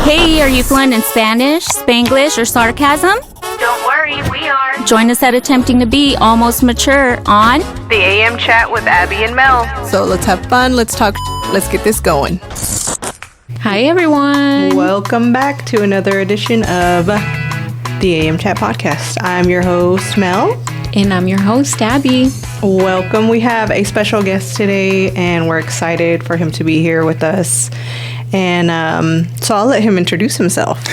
Hey, are you fluent in Spanish, Spanglish, or sarcasm? Don't worry, we are. Join us at Attempting to Be Almost Mature on The AM Chat with Abby and Mel. So let's have fun. Let's talk. Let's get this going. Hi, everyone. Welcome back to another edition of the AM Chat podcast. I'm your host, Mel. And I'm your host, Abby. Welcome. We have a special guest today, and we're excited for him to be here with us. And so I'll let him introduce himself.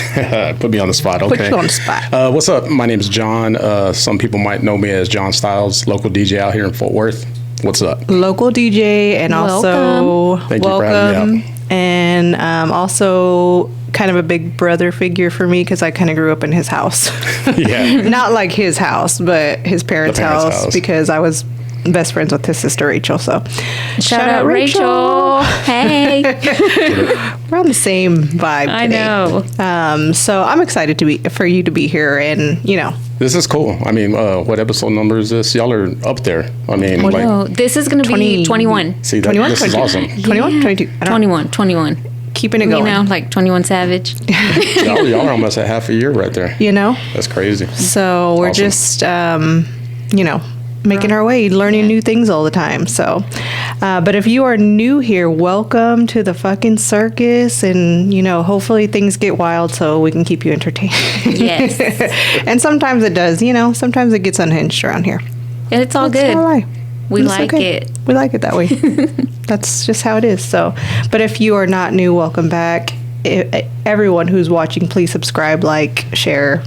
Put me on the spot, okay. Put you on the spot. What's up? My name's John. Some people might know me as John Styles, local DJ out here in Fort Worth. What's up? Local DJ, and also Thank you for having me out. And also kind of a big brother figure for me because I kind of grew up in his house. Yeah. Not like his house, but his parents' house because I was best friends with his sister Rachel. So Shout out Rachel. Hey. We're on the same vibe I today. know. So I'm excited for you to be here, and This is cool. I mean, what episode number is this? Y'all are up there. I mean, No, this is going to be 21. see, 21, this is 22. awesome. 21, Yeah. 22. I don't know. 21. Keeping it going. You know, like 21 Savage. Y'all are almost at half a year right there. That's crazy. So we're Awesome. just, making our way, learning new things all the time. So, but if you are new here, welcome to the fucking circus. And, hopefully things get wild so we can keep you entertained. Yes. And sometimes it does, sometimes it gets unhinged around here. It's all That's good. not a lie. We It's like okay. it. We like it that way. That's just how it is. So, but if you are not new, welcome back. Everyone who's watching, please subscribe, like, share,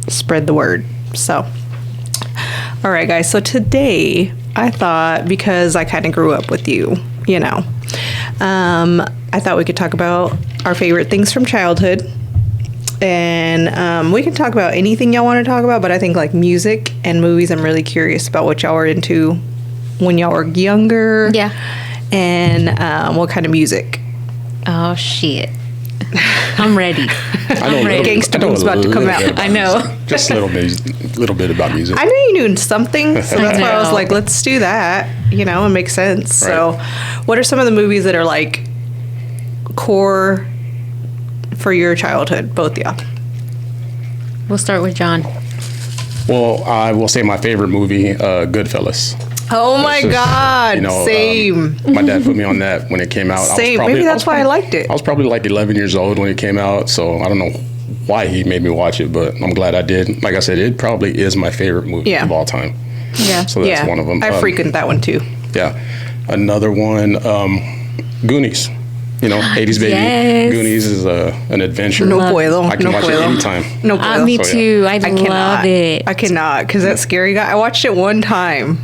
spread the word. So, all right, guys. So today, I thought, because I kind of grew up with you, I thought we could talk about our favorite things from childhood. And we can talk about anything y'all want to talk about, but I think like music and movies, I'm really curious about what y'all were into when y'all were younger. Yeah. And what kind of music. Oh, shit. I'm ready. I know a ready. little, Gangsta I know Boom's a about to little come bit out. about I know. music. Just a little bit about music. I knew you knew something, so that's why I was know. like, let's do that. It makes sense. So, what are some of the movies that are like core for your childhood, both y'all? We'll start with John. Well, I will say my favorite movie, Goodfellas. Oh my It's just, God, same. My dad put me on that when it came out. Same. Maybe that's why I liked it. I was probably like 11 years old when it came out, so I don't know why he made me watch it, but I'm glad I did. Like I said, it probably is my favorite movie of all time. Yeah. So that's one of them. I frequent that one too. Yeah. Another one, Goonies. 80s baby. Yes. Goonies is an adventure. No puedo. I can No watch puedo. it anytime. No puedo. Me So, yeah. too. I cannot. love it. I cannot, because that scary guy. I watched it one time,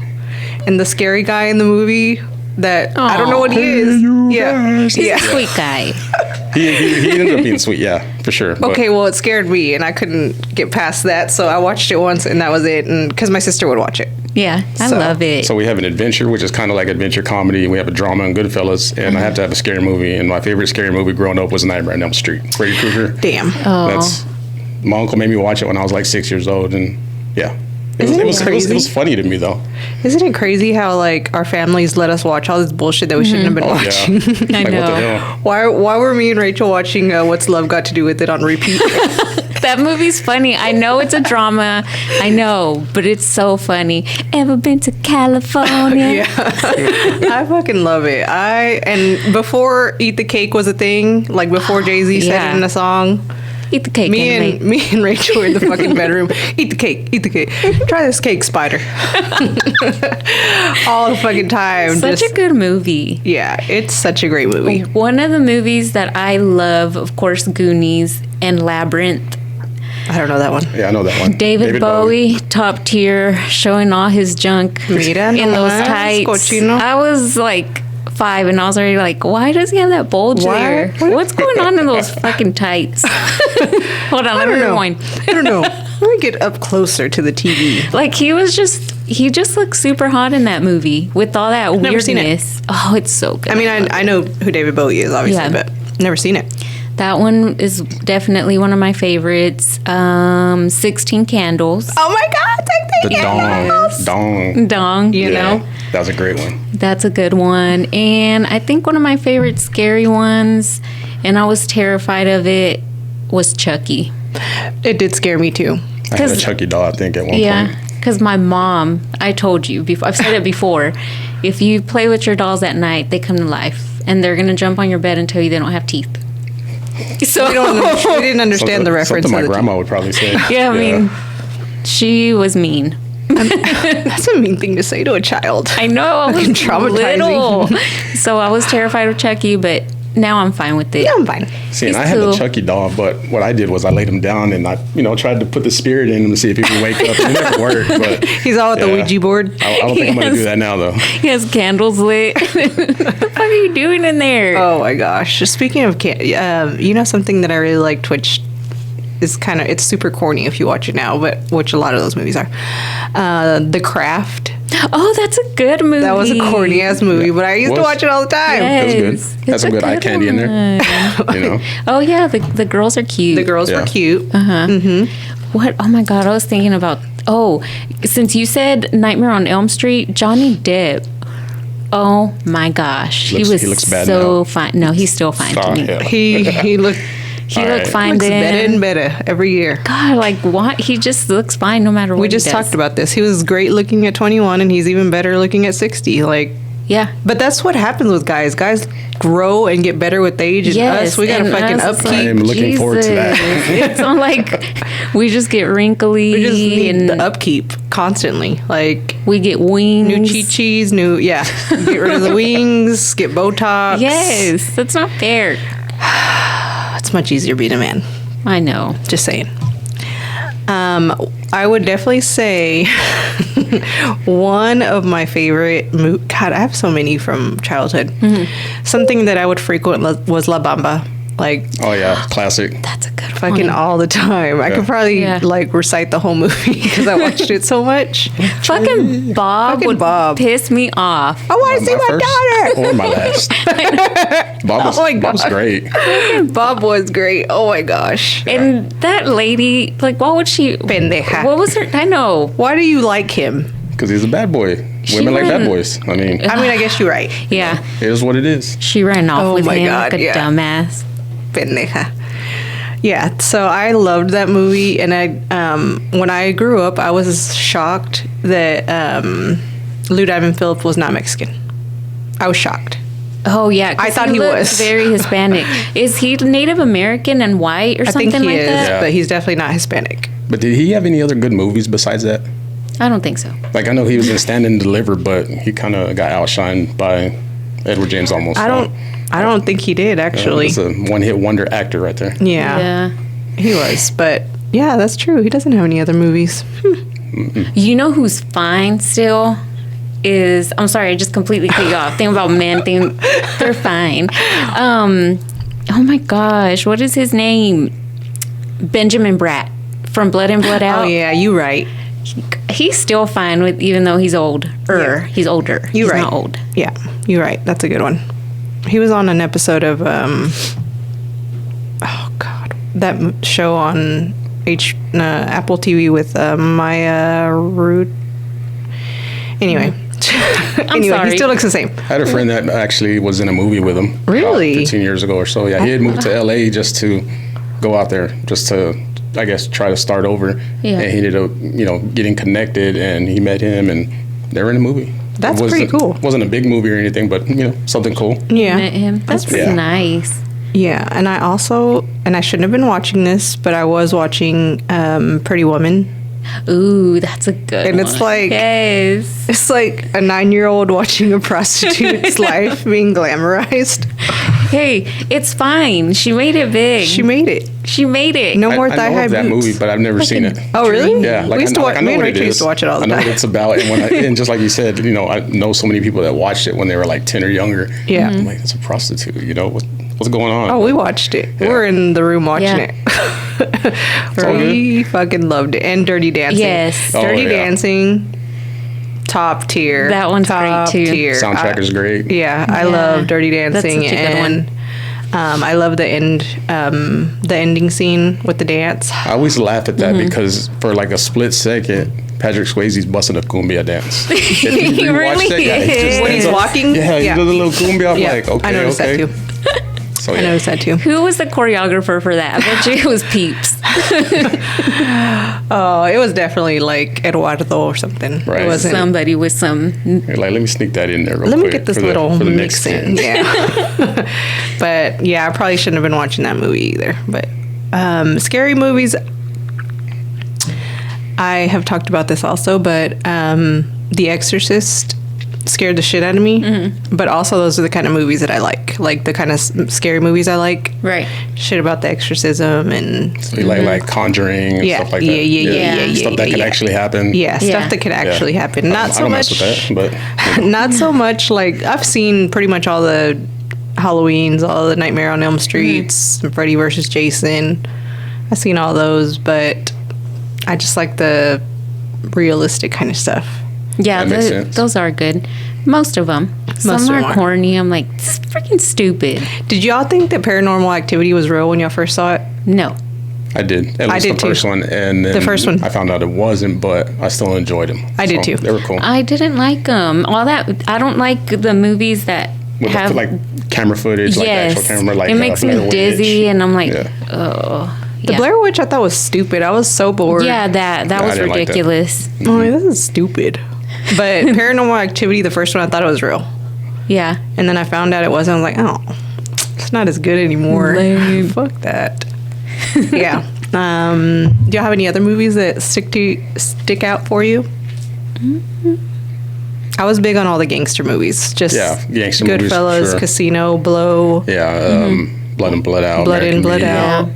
and the scary guy in the movie that I don't know what he is. Yeah, He's a sweet guy. He ended up being sweet, yeah, for sure. But Okay, well, it scared me, and I couldn't get past that, so I watched it once, and that was it. And because my sister would watch it. Yeah, I So- love it. So we have an adventure, which is kind of like adventure comedy. We have a drama in Goodfellas, and I have to have a scary movie. And my favorite scary movie growing up was Nightmare on Elm Street. Freddy Krueger. Damn. That's my uncle made me watch it when I was like 6 years old, and yeah, Isn't it it crazy? was funny to me though. Isn't it crazy how like our families let us watch all this bullshit that we shouldn't have been watching? Yeah, I like, what the know. hell? Why were me and Rachel watching What's Love Got to Do with It on repeat? That movie's funny. I know it's a drama. I know, but it's so funny. Ever been to California? I fucking love it. And before Eat the Cake was a thing, like before Jay-Z said Yeah. it in a song, Eat the cake. anyway. me and Rachel were in the fucking bedroom. Eat the cake. Try this cake, spider. All the fucking time. Such a good movie. Yeah, it's such a great movie. One of the movies that I love, of course, Goonies and Labyrinth. I don't know that one. Yeah, I know that one. David Bowie, top tier, showing all his junk Mira in those nomás, tights. cochino. I was like 5 and I was already like, why does he have that bulge Why? there? What's going on in those fucking tights? Hold on, let me rewind. I don't know. Let me get up closer to the TV. Like he just looked super hot in that movie with all that never seen it. weirdness. Oh, it's so good. I mean, I know who David Bowie is, obviously, Yeah. but never seen it. That one is definitely one of my favorites. 16 Candles. Oh my God, The Dong. Dong, you Yeah, know. that was a great one. That's a good one. And I think one of my favorite scary ones, and I was terrified of it, was Chucky. It did scare me too. I had a 'Cause- Chucky doll, I think, at one Yeah, point. because my mom, I told you before, I've said it before, if you play with your dolls at night, they come to life and they're going to jump on your bed and tell you they don't have teeth. So, We didn't understand the reference. Something my of the grandma would probably say. yeah, I mean, she was mean. That's a mean thing to say to a child. I know, I was Fucking traumatizing. little. So I was terrified of Chucky, but now I'm fine with it. Yeah, I'm fine. See, He's and I had cool. a Chucky doll, but what I did was I laid him down and I, tried to put the spirit in him to see if he could wake up. It never worked, but He's all at the yeah. Ouija board. I don't think I'm going to do that now, though. He has candles lit. What the fuck are you doing in there? Oh my gosh! Just speaking of, something that I really liked, which is it's super corny if you watch it now, but which a lot of those movies are. The Craft. Oh, that's a good movie. That was a corny ass movie, but I used to Was. watch it all the time. That was good. Yes. Had It's some a good eye candy in there. one. Oh yeah, the girls are cute. The girls were Yeah. cute. What? Oh my god, I was thinking about. Oh, since you said Nightmare on Elm Street, Johnny Depp. Oh my gosh, He he looks was bad so now. fine. No, he's still fine to Oh, me. hell. He looked He All looked right. fine looks better and then. better every year. God, like what? He just looks fine no matter what. We just he does. talked about this. He was great looking at 21, and he's even better looking at 60. Like, Yeah. but that's what happens with guys. Guys grow and get better with age, and Yes, us, we got to and fucking us, it's upkeep. I am looking forward to that. Jesus. It's not like we just get wrinkly We just need and the upkeep constantly. Like we get wings. new chi-chis, get rid of the wings, get Botox. Yes, that's not fair. It's much easier being a man. I know. Just saying. I would definitely say one of my favorite God, I have so many from childhood. Something that I would frequent was La Bamba. Like Oh, yeah. Classic. That's a good fucking one. all the time. I could probably Yeah. like recite the whole movie because I watched it so much. Fucking Bob Fucking would Bob. piss me off. I want to see my daughter. Or my last. Oh my Bob's God. great. Bob was great. Oh my gosh. And that lady, like, what would she? Pendeja. What was her? I know. Why do you like him? Because he's a bad boy. She Women like bad ran- boys. I mean, I mean, I guess you're right. Yeah, it is what it is. she ran off Oh with my him God, like a yeah. dumbass. Pendeja. Yeah, so I loved that movie, and I when I grew up, I was shocked that Lou Diamond Phillips was not Mexican. I was shocked. Oh yeah, 'cause I thought he looked was. very Hispanic. Is he Native American and white or I something think he like is, that? Yeah. but he's definitely not Hispanic. But did he have any other good movies besides that? I don't think so. Like, I know he was in Stand and Deliver, but he kind of got outshined by Edward James almost. I don't think he did actually. He's a one-hit wonder actor right there. Yeah, he was. But yeah, that's true. He doesn't have any other movies. You know who's fine still? Is I'm sorry, I just completely cut you off. Think about men, they're fine. Oh my gosh, what is his name? Benjamin Bratt from Blood In, Blood Out. Oh yeah, you right. He's still fine with, even though he's older. Yeah. He's older. You He's right. not old. Yeah, you're right. That's a good one. He was on an episode of oh god, that show on Apple TV with Maya Root. Anyway, anyway, sorry. he still looks the same. I had a friend that actually was in a movie with him. Really? About 15 years ago or so. Yeah, he had moved to LA just to go out there, just to, I guess, try to start over. Yeah. And he ended up, getting connected, and he met him, and they were in a movie. That's It wasn't- pretty cool. Wasn't a big movie or anything, but, something cool. Yeah, Met him. That's pretty- nice. yeah. And I also, and I shouldn't have been watching this, but I was watching Pretty Woman. Ooh, that's a good And one. it's like- yes. It's like a 9-year-old watching a prostitute's life being glamorized. Hey, it's fine. She made it big. She made it. She made it. No more I thigh know high of that boots. movie, but I've never seen it. Oh, really? Yeah, we used to watch. I know Me and what it Rachel used is. to watch it all the I know time. what it's about, and just like you said, I know so many people that watched it when they were like 10 or younger. Yeah. I'm like, it's a prostitute. What's going on? Oh, we watched it. We Yeah. were in the room watching Yeah. it. all We fucking loved it. And Dirty Dancing. Yes. Oh, Dirty yeah. Dancing. Top tier. That one's Top great, too. Tier. Soundtrack is great. Yeah, I Yeah. love Dirty That's Dancing, such a good and I love the ending scene with the dance. I always laugh at that Mm-hmm. because for like a split second, Patrick Swayze's busting a cumbia dance. If you He rewatch really that, he just is. When he's ends up- walking, Yeah, he does a little cumbia. I'm Yeah, like, okay, I noticed okay. that too. So I noticed that too. Who was the choreographer for that? I bet you it was Peeps. Oh, it was definitely like Eduardo or something. Right. It wasn't. Somebody with some. You're like, let me sneak that in there real Let quick. me get this for the- little for the mix next in. 10. Yeah. But yeah, I probably shouldn't have been watching that movie either. But scary movies. I have talked about this also, but The Exorcist scared the shit out of me. Mm-hmm. But also, those are the kind of movies that I like the kind of scary movies I like. Right. Shit about the exorcism and So you like Conjuring and Yeah, stuff like yeah, that. yeah, Stuff that could yeah. actually happen. yeah, Yeah. stuff that could actually happen. Not I so don't much. mess with that, but Not so much like I've seen pretty much all the Halloweens, all the Nightmare on Elm Streets, Freddy versus Jason. I've seen all those, but I just like the realistic kind of stuff. Yeah, That makes sense. those are good. Most of them. Some of 'em are are. corny. I'm like, it's freaking stupid. Did y'all think that Paranormal Activity was real when y'all first saw it? No. I did. At least did the too. first one, and then The first one. I found out it wasn't, but I still enjoyed them. I did too. They were cool. I didn't like them. All that. I don't like the movies that With have. like camera footage, like yes. actual camera, like it makes me Blair Witch. dizzy, and I'm like, Yeah. oh. The yeah. Blair Witch I thought was stupid. I was so bored. Yeah, that I was didn't like that. ridiculous. I'm like, this is stupid. But Paranormal Activity, the first one, I thought it was real. Yeah. And then I found out it wasn't. I was like, oh, it's not as good anymore. Lame. Fuck that. Yeah. Do y'all have any other movies that stick out for you? I was big on all the gangster movies. Just Yeah, gangster movies, Goodfellas, sure. Casino, Blow, Yeah, Blood and Blood Out. Blood In, Blood Beauty. Out.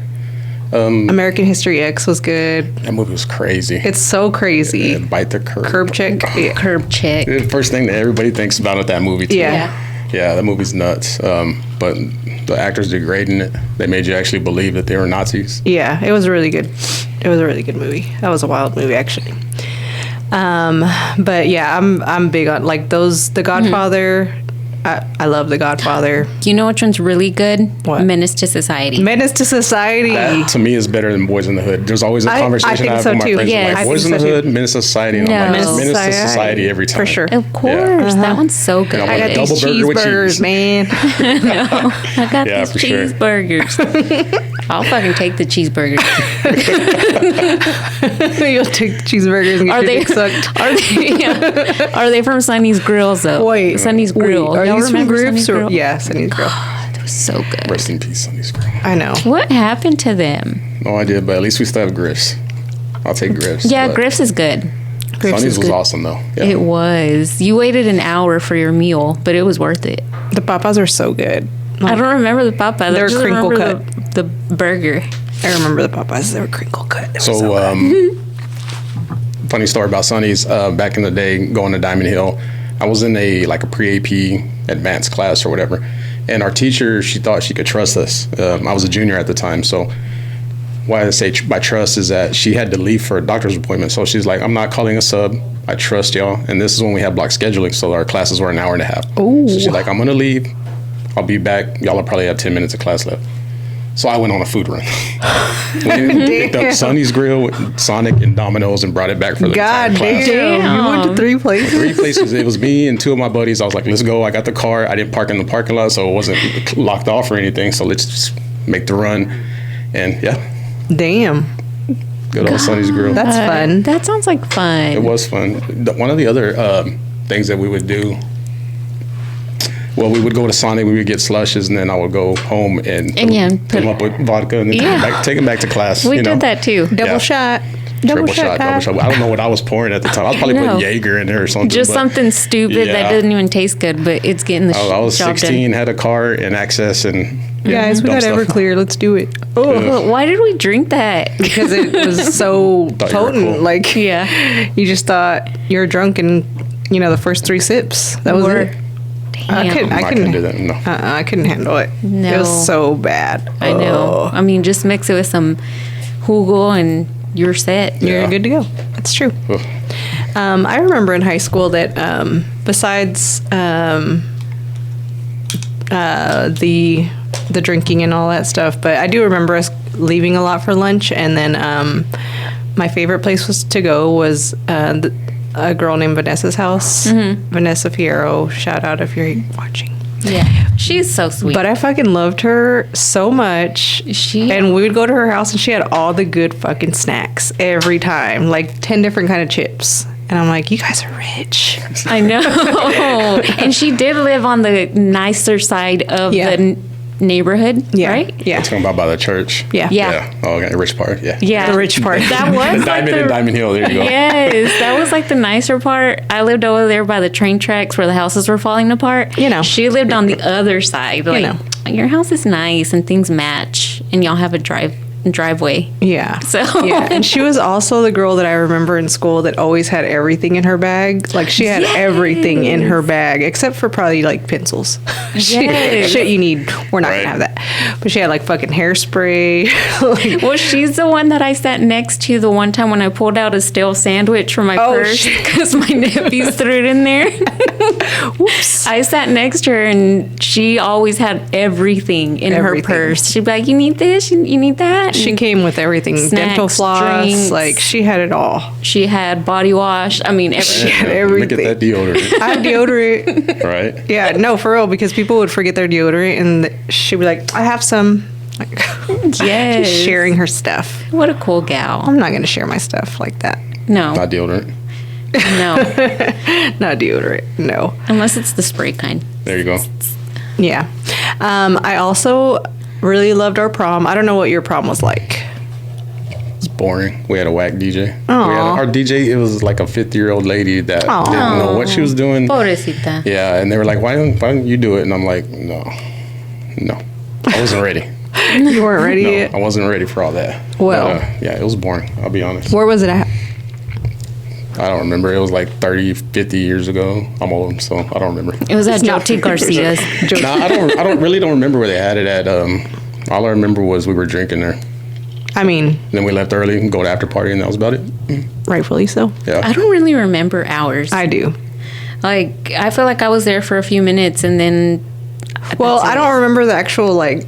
American History X was good. That movie was crazy. It's so crazy. Yeah, Bite the Curb. Curb Check. Yeah. Curb Check. The first thing that everybody thinks about at that movie, too. Yeah. Yeah, that movie's nuts. But the actors did great in it. They made you actually believe that they were Nazis. Yeah, it was really good. It was a really good movie. That was a wild movie, actually. But yeah, I'm big on like those. The Godfather. I love The Godfather. You know which one's really good? What? Menace to Society. Menace to Society. That, to me, is better than Boys in the Hood. There's always a I conversation think I have so with my too. friends. Yes. Like, I Boys in think the so Hood, too. Menace to Society. And I'm No. like, Menace to Society every time. For sure. Of course, that one's so good. I I got Double these burger with cheeseburgers, cheese. man. I got Yeah, these for sure. cheeseburgers. I'll fucking take the cheeseburgers. You'll take the cheeseburgers and get Are your they? dick sucked. Are they? Yeah. Are they from Sonny's Grills though? Wait, Sonny's Grill. Are Y'all these from remember Grips Sonny's or Grill? yeah, Sonny's Grill? That was so good. Rest in peace, Sonny's Grill. I know. What happened to them? No idea, but at least we still have Griff's. I'll take Griff's. Yeah, but Griff's is good. Grips Sonny's is was good. awesome, though. Yeah. It was. You waited an hour for your meal, but it was worth it. The Papas are so good. I don't remember the Popeye. I They're just crinkle remember the burger. I remember the Popeyes. They were crinkle cut. They were So, good. funny story about Sonny's. Back in the day, going to Diamond Hill, I was in a pre-AP advanced class or whatever, and our teacher, she thought she could trust us. I was a junior at the time, so why I say by trust is that she had to leave for a doctor's appointment. So she's like, I'm not calling a sub. I trust y'all. And this is when we had block scheduling, so our classes were an hour and a half. Ooh. So she's like, I'm gonna leave. I'll be back. Y'all will probably have 10 minutes of class left. So I went on a food run. We picked up Sonny's Grill, with Sonic, and Domino's and brought it back for the God entire class. damn. You went to 3 places? 3 places. It was me and 2 of my buddies. I was like, let's go. I got the car. I didn't park in the parking lot, so it wasn't locked off or anything. So let's just make the run. And yeah, Damn. good old Sonny's Grill. That's fun. That sounds like fun. It was fun. One of the other things that we would do, well, we would go to Sonic, we would get slushes, and then I would go home and yeah, fill them up with vodka and then Yeah. take them back to class. We you know? did that too. Double Yeah. shot. Triple shot, double Pat. shot. I don't know what I was pouring at the time. I was probably No. putting Jaeger in there or something. Just but something stupid Yeah. that doesn't even taste good, but it's getting the I was job 16, had a car and access, and Guys, we dumb got stuff. Everclear. Let's do it. done. But why did we drink that? Because it was so Thought you were potent. cool. Like, Yeah. you just thought you were drunk in, the first 3 sips. That was Were. it. I Damn. couldn't. I couldn't do that. No. I couldn't handle it. No. It was so bad. I know. I mean, just mix it with some jugo and you're set. You're Yeah. good to go. That's true. Ugh. I remember in high school that besides the drinking and all that stuff, but I do remember us leaving a lot for lunch, and then my favorite place was a girl named Vanessa's house. Vanessa Fierro. Shout out if you're watching. Yeah, she's so sweet. But I fucking loved her so much. And we would go to her house and she had all the good fucking snacks every time. Like 10 different kind of chips. And I'm like, you guys are rich. I know. And she did live on the nicer side of Yeah. the neighborhood, Yeah. right? Yeah. Talking about by the church. Yeah. Yeah. Oh, okay. Rich part. Yeah. Yeah. The rich part. That was like Diamond and Diamond Hill. There you go. Yes, that was like the nicer part. I lived over there by the train tracks where the houses were falling apart. You know. She lived on the other side. Like, know. your house is nice and things match, and y'all have a driveway. Yeah. So Yeah. And she was also the girl that I remember in school that always had everything in her bag. Like she had everything in her bag except for probably like pencils. Yes. Shit you need. We're not Right. gonna have that. But she had like fucking hairspray. Like, Well, she's the one that I sat next to the one time when I pulled out a stale sandwich from my Oh, purse shit. because my nephews threw it in there. Whoops. I sat next to her and she always had everything in Everything. her purse. She'd be like, you need this, you need that. she And came with everything. Dental Snacks, floss. drinks. Like she had it all. She had body wash. I mean, everything. had Look everything. at that deodorant. I have deodorant. Right. Yeah, no, for real, because people would forget their deodorant and she'd be like, I have some. Like, Yes. just sharing her stuff. What a cool gal. I'm not going to share my stuff like that. No, Not deodorant. no. Not deodorant, no. Unless it's the spray kind. There you go. Yeah. I also really loved our prom. I don't know what your prom was like. It's boring. We had a whack DJ. Aw. Our DJ, it was like a 50-year-old lady that Aw. didn't know what she was doing. Pobrecita. Yeah, and they were like, why don't you do it? And I'm like, no. I wasn't ready. You weren't ready No, yet? I wasn't ready for all that. Well. But, yeah, it was boring. I'll be honest. Where was it at? I don't remember. It was like 30, 50 years ago. I'm old, so I don't remember. It was at It's not Joti Garcia's. No, I don't remember where they had it at. All I remember was we were drinking there. I mean, Then we left early and go to after party, and that was about it. rightfully so. Yeah. I don't really remember hours. I do. Like, I feel like I was there for a few minutes and then. Well, that's I it. don't remember the actual, like,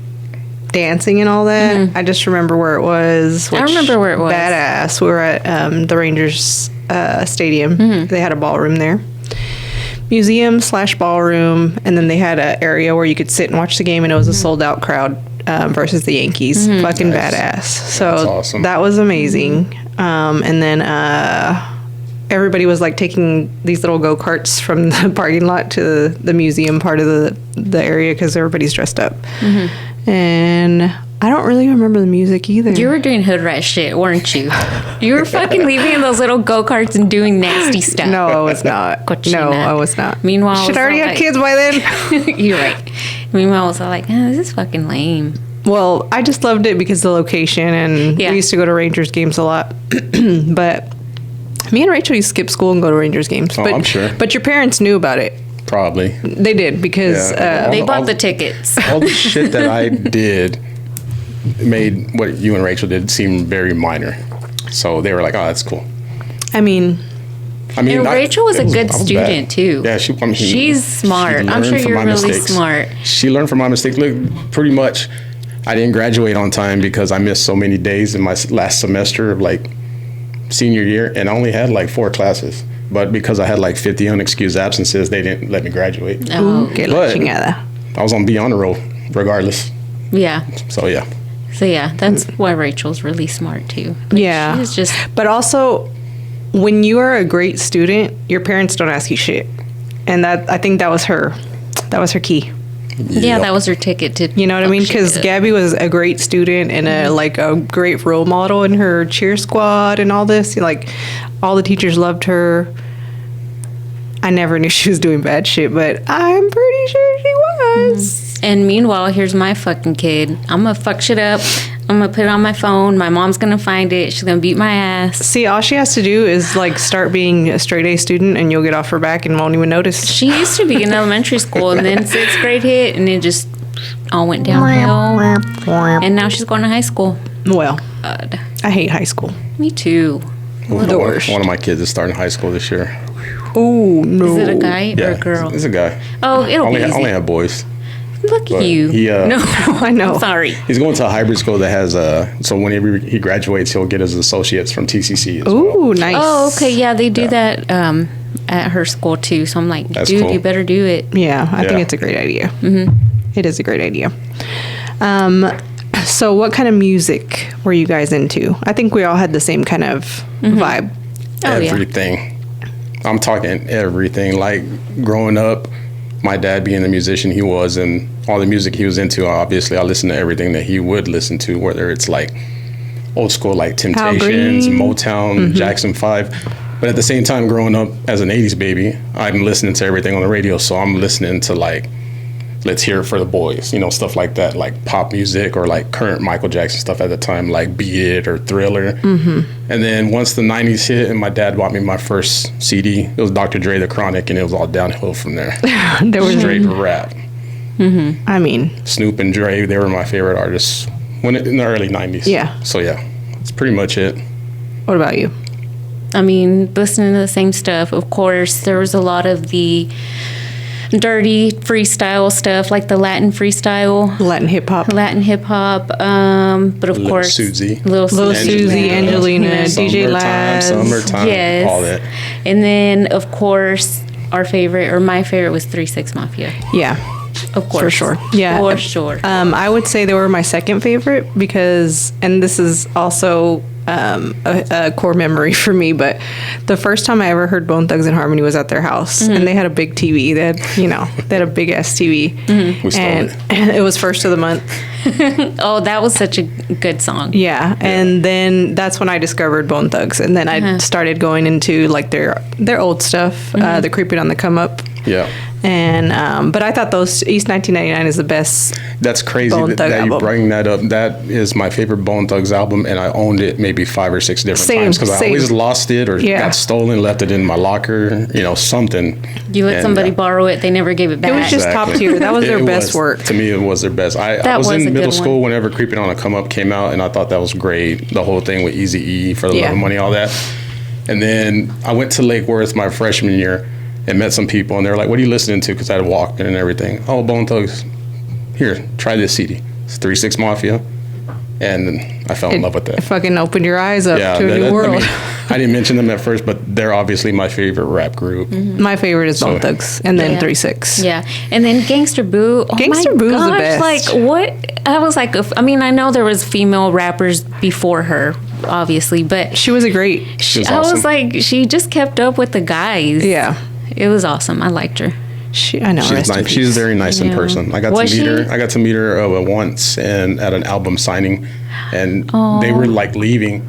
dancing and all that. I just remember where it was. I which- remember where it was. Badass. We were at the Rangers stadium. They had a ballroom there. Museum / ballroom. And then they had an area where you could sit and watch the game, and it was a sold out crowd versus the Yankees. Fucking Nice. badass. So That's awesome. that was amazing. And then everybody was like taking these little go-karts from the parking lot to the museum part of the area because everybody's dressed up. And I don't really remember the music either. You were doing hood rat shit, weren't you? You were fucking leaving in those little go karts and doing nasty stuff. No, I was not. Cochina. No, I was not. Meanwhile, I Shit, was I already all had like- kids by then. You're right. Meanwhile, I was all like, oh, this is fucking lame. Well, I just loved it because of the location, and Yeah. we used to go to Rangers games a lot. But me and Rachel used to skip school and go to Rangers games. Oh, but, I'm sure. But your parents knew about it. Probably. They did because Yeah. They All- bought all- the tickets. All the shit that I did made what you and Rachel did seem very minor. So they were like, oh, that's cool. I mean, I mean, And Rachel was a it good I was student, bad. too. Yeah, She's smart. I'm learned sure from you're my really mistakes. smart. She learned from my mistakes. Look, pretty much, I didn't graduate on time because I missed so many days in my last semester of like senior year, and I only had like 4 classes. But because I had like 50 unexcused absences, they didn't let me graduate. Oh, que la But- chingada. I was on be honor roll regardless. yeah. So yeah, So, yeah, that's why Rachel's really smart, too. Like, Yeah. She's just. But also, when you are a great student, your parents don't ask you shit. And that I think that was her key. Yeah, that was her ticket to. You know what I mean? fuck shit Because up. Gabby was a great student and a great role model in her cheer squad and all this. Like, all the teachers loved her. I never knew she was doing bad shit, but I'm pretty sure she was. And meanwhile, here's my fucking kid. I'm gonna fuck shit up. I'm gonna put it on my phone. My mom's gonna find it. She's gonna beat my ass. See, all she has to do is like start being a straight A student, and you'll get off her back and won't even notice. She used to be in elementary school, and then 6th grade hit, and it just all went downhill. And now she's going to high school. Well, God, I hate high school. me too. The worst. One of my kids is starting high school this year. Oh no! Is it a guy or Yeah, a girl? It's a guy. Oh, it'll Only be easy. only have boys. Look at but you. he, no, I know. I'm sorry. He's going to a hybrid school that has so whenever he graduates, he'll get his associates from TCC as well. Ooh, nice. Oh, okay. Yeah, they do that at her school too. So I'm like, That's dude, cool. you better do it. Yeah, I think Yeah. it's a great idea. It is a great idea. So what kind of music were you guys into? I think we all had the same kind of vibe. Oh, yeah. Everything. I'm talking everything. Like growing up, my dad being the musician he was, and all the music he was into, obviously I listened to everything that he would listen to, whether it's like old school like Temptations, Green. Motown, Jackson 5. But at the same time, growing up as an 80s baby, I'm listening to everything on the radio. So I'm listening to like Let's Hear It for the Boys, you know, stuff like that, like pop music or like current Michael Jackson stuff at the time, like Beat It or Thriller. And then once the 90s hit and my dad bought me my first CD, it was Dr. Dre, The Chronic, and it was all downhill from there. There was, Straight rap. I mean, Snoop and Dre, they were my favorite artists in the early 90s. Yeah. So yeah, that's pretty much it. what about you? I mean, listening to the same stuff. Of course, there was a lot of the dirty freestyle stuff, like the Latin freestyle, Latin hip hop. Latin hip hop. But of Lil course, Susie. Lil Lil Susie, Angelina, DJ Laz. Summertime, Yes. all that. And then, of course, our favorite, or my favorite, was 3 6 Mafia. Yeah, Of course. for sure. Yeah. For sure. I would say they were my second favorite because, and this is also a core memory for me, but the first time I ever heard Bone Thugs and Harmony was at their house, and they had a big TV. They had, they had a big ass TV, We stole and it. it was first of the month. Oh, that was such a good song. Yeah, and then that's when I discovered Bone Thugs, and then I started going into like their old stuff, the Creeping on the Come Up. Yeah. And but I thought those East 1999 is the best. That's crazy Bone that, Thug that you album. bring that up. That is my favorite Bone Thugs album, and I owned it maybe 5 or 6 different Same, times because I same. always lost it or Yeah. got stolen, left it in my locker, something. You let And, somebody borrow it, they never gave it back. was just top tier. That was their best work. To me, it was their best. I That was was a in middle good school one. whenever Creeping on a Come Up came out, and I thought that was great. The whole thing with Easy E for the Yeah. Love of Money, all that. And then I went to Lake Worth my freshman year and met some people, and they were like, "What are you listening to?" Because I had walked in and everything. Oh, Bone Thugs. Here, try this CD. It's 3 6 Mafia, and then I fell in love with It that. fucking opened your eyes up to a that- new world. I didn't mention them at first, but they're obviously my favorite rap group. My favorite is Bone So- Thugs, and then Yeah. 3-6. Yeah, and then Gangsta Boo. Oh Gangsta my Boo is the gosh, best. Like what? I was like, I mean, I know there was female rappers before her, obviously, but She was a great. She was I awesome. was like, she just kept up with the guys. Yeah, It was awesome. I liked her. I know. She's rest in nice. peace. She's very nice in Yeah. person. I got Was to meet she? her. I got to meet her once and at an album signing, and they were like leaving,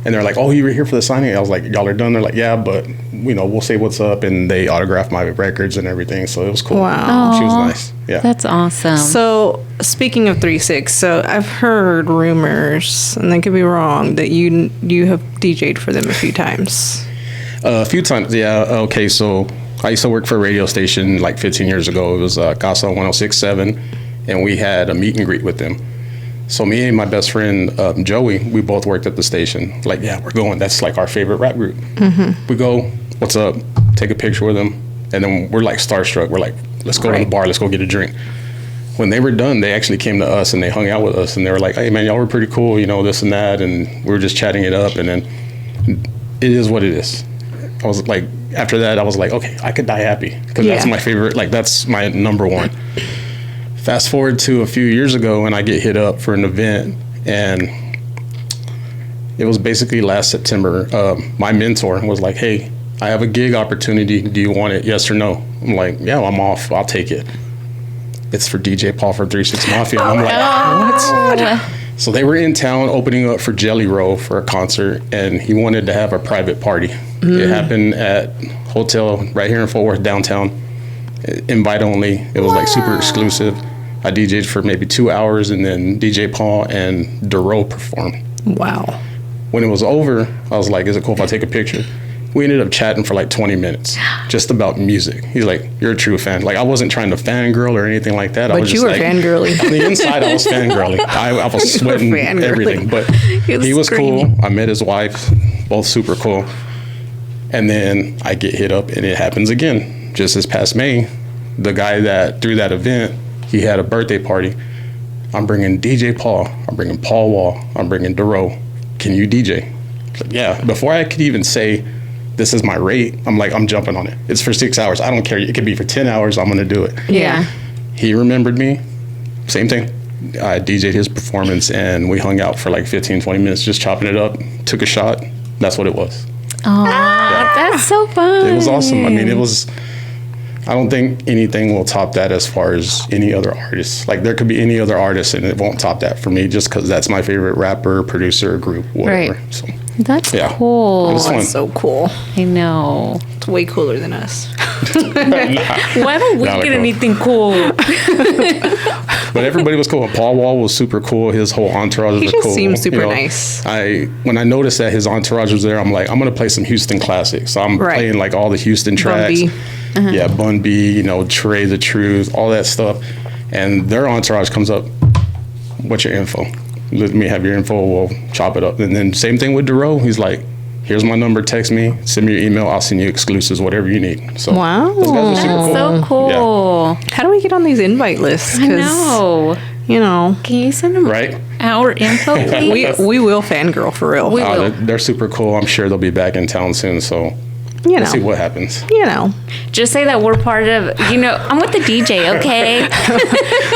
and they're like, "Oh, you were here for the signing?" I was like, "Y'all are done?" They're like, "Yeah, but we'll say what's up," and they autographed my records and everything, so it was cool. Wow. She was Aw. nice. Yeah. That's awesome. So speaking of 3-6, so I've heard rumors, and they could be wrong, that you have DJ'd for them a few times. A few times, yeah. Okay, so I used to work for a radio station like 15 years ago. It was Casa 106.7, and we had a meet and greet with them. So me and my best friend Joey, we both worked at the station. Like, yeah, we're going. That's like our favorite rap group. We go, what's up? Take a picture with them, and then we're like starstruck. We're like, let's go to the Right. bar. Let's go get a drink. When they were done, they actually came to us and they hung out with us, and they were like, hey man, y'all were pretty cool, this and that, and we were just chatting it up, and then it is what it is. I was like, after that, I was like, okay, I could die happy because that's Yeah. my favorite. Like, that's my number one. Fast forward to a few years ago, and I get hit up for an event, and it was basically last September. My mentor was like, hey, I have a gig opportunity. Do you want it? Yes or no? I'm like, yeah, I'm off. I'll take it. It's for DJ Paul for 3 6 Mafia. And I'm like, what? So they were in town opening up for Jelly Roll for a concert, and he wanted to have a private party. It happened at hotel right here in Fort Worth downtown. Invite only. It was like super exclusive. I DJ'd for maybe 2 hours, and then DJ Paul and Duro performed. Wow. When it was over, I was like, is it cool if I take a picture? We ended up chatting for like 20 minutes just about music. He's like, you're a true fan. Like, I wasn't trying to fangirl or anything like that. I But was you just were like, fangirly. On the inside, I was fangirling. I was sweating fangirling. everything. But He was he was screaming. cool. I met his wife, both super cool. And then I get hit up, and it happens again. Just this past May, the guy that threw that event, he had a birthday party. I'm bringing DJ Paul. I'm bringing Paul Wall. I'm bringing Duro. Can you DJ? I was like, yeah. Before I could even say this is my rate. I'm like, I'm jumping on it. It's for 6 hours. I don't care. It could be for 10 hours. I'm going to do it. Yeah. He remembered me. Same thing. I DJ'd his performance and we hung out for like 15, 20 minutes, just chopping it up, took a shot. That's what it was. Oh, that's so fun. It was awesome. I mean, I don't think anything will top that as far as any other artist. Like, there could be any other artist and it won't top that for me just because that's my favorite rapper, producer, group, whatever. Right. So, That's yeah. cool. It was fun. That's so cool. I know. It's way cooler than us. Why don't we Not get cool. anything cool? But everybody was cool. Paul Wall was super cool. His whole entourage was He just cool. seems super nice. When I noticed that his entourage was there, I'm like, I'm gonna play some Houston classics. So I'm Right. playing like all the Houston tracks. B. Yeah, Bun B, Trey the Truth, all that stuff. And their entourage comes up, what's your info? Let me have your info, we'll chop it up. And then same thing with Dero. He's like, here's my number, text me, send me your email, I'll send you exclusives, whatever you need. So Wow. those guys are super That's cool. so cool. How do we get on these invite lists? I know. Can you send them Right? our info, please? we will fangirl for real. We will. They're super cool. I'm sure they'll be back in town soon, so we'll see what happens. Just say that we're part of, I'm with the DJ, okay?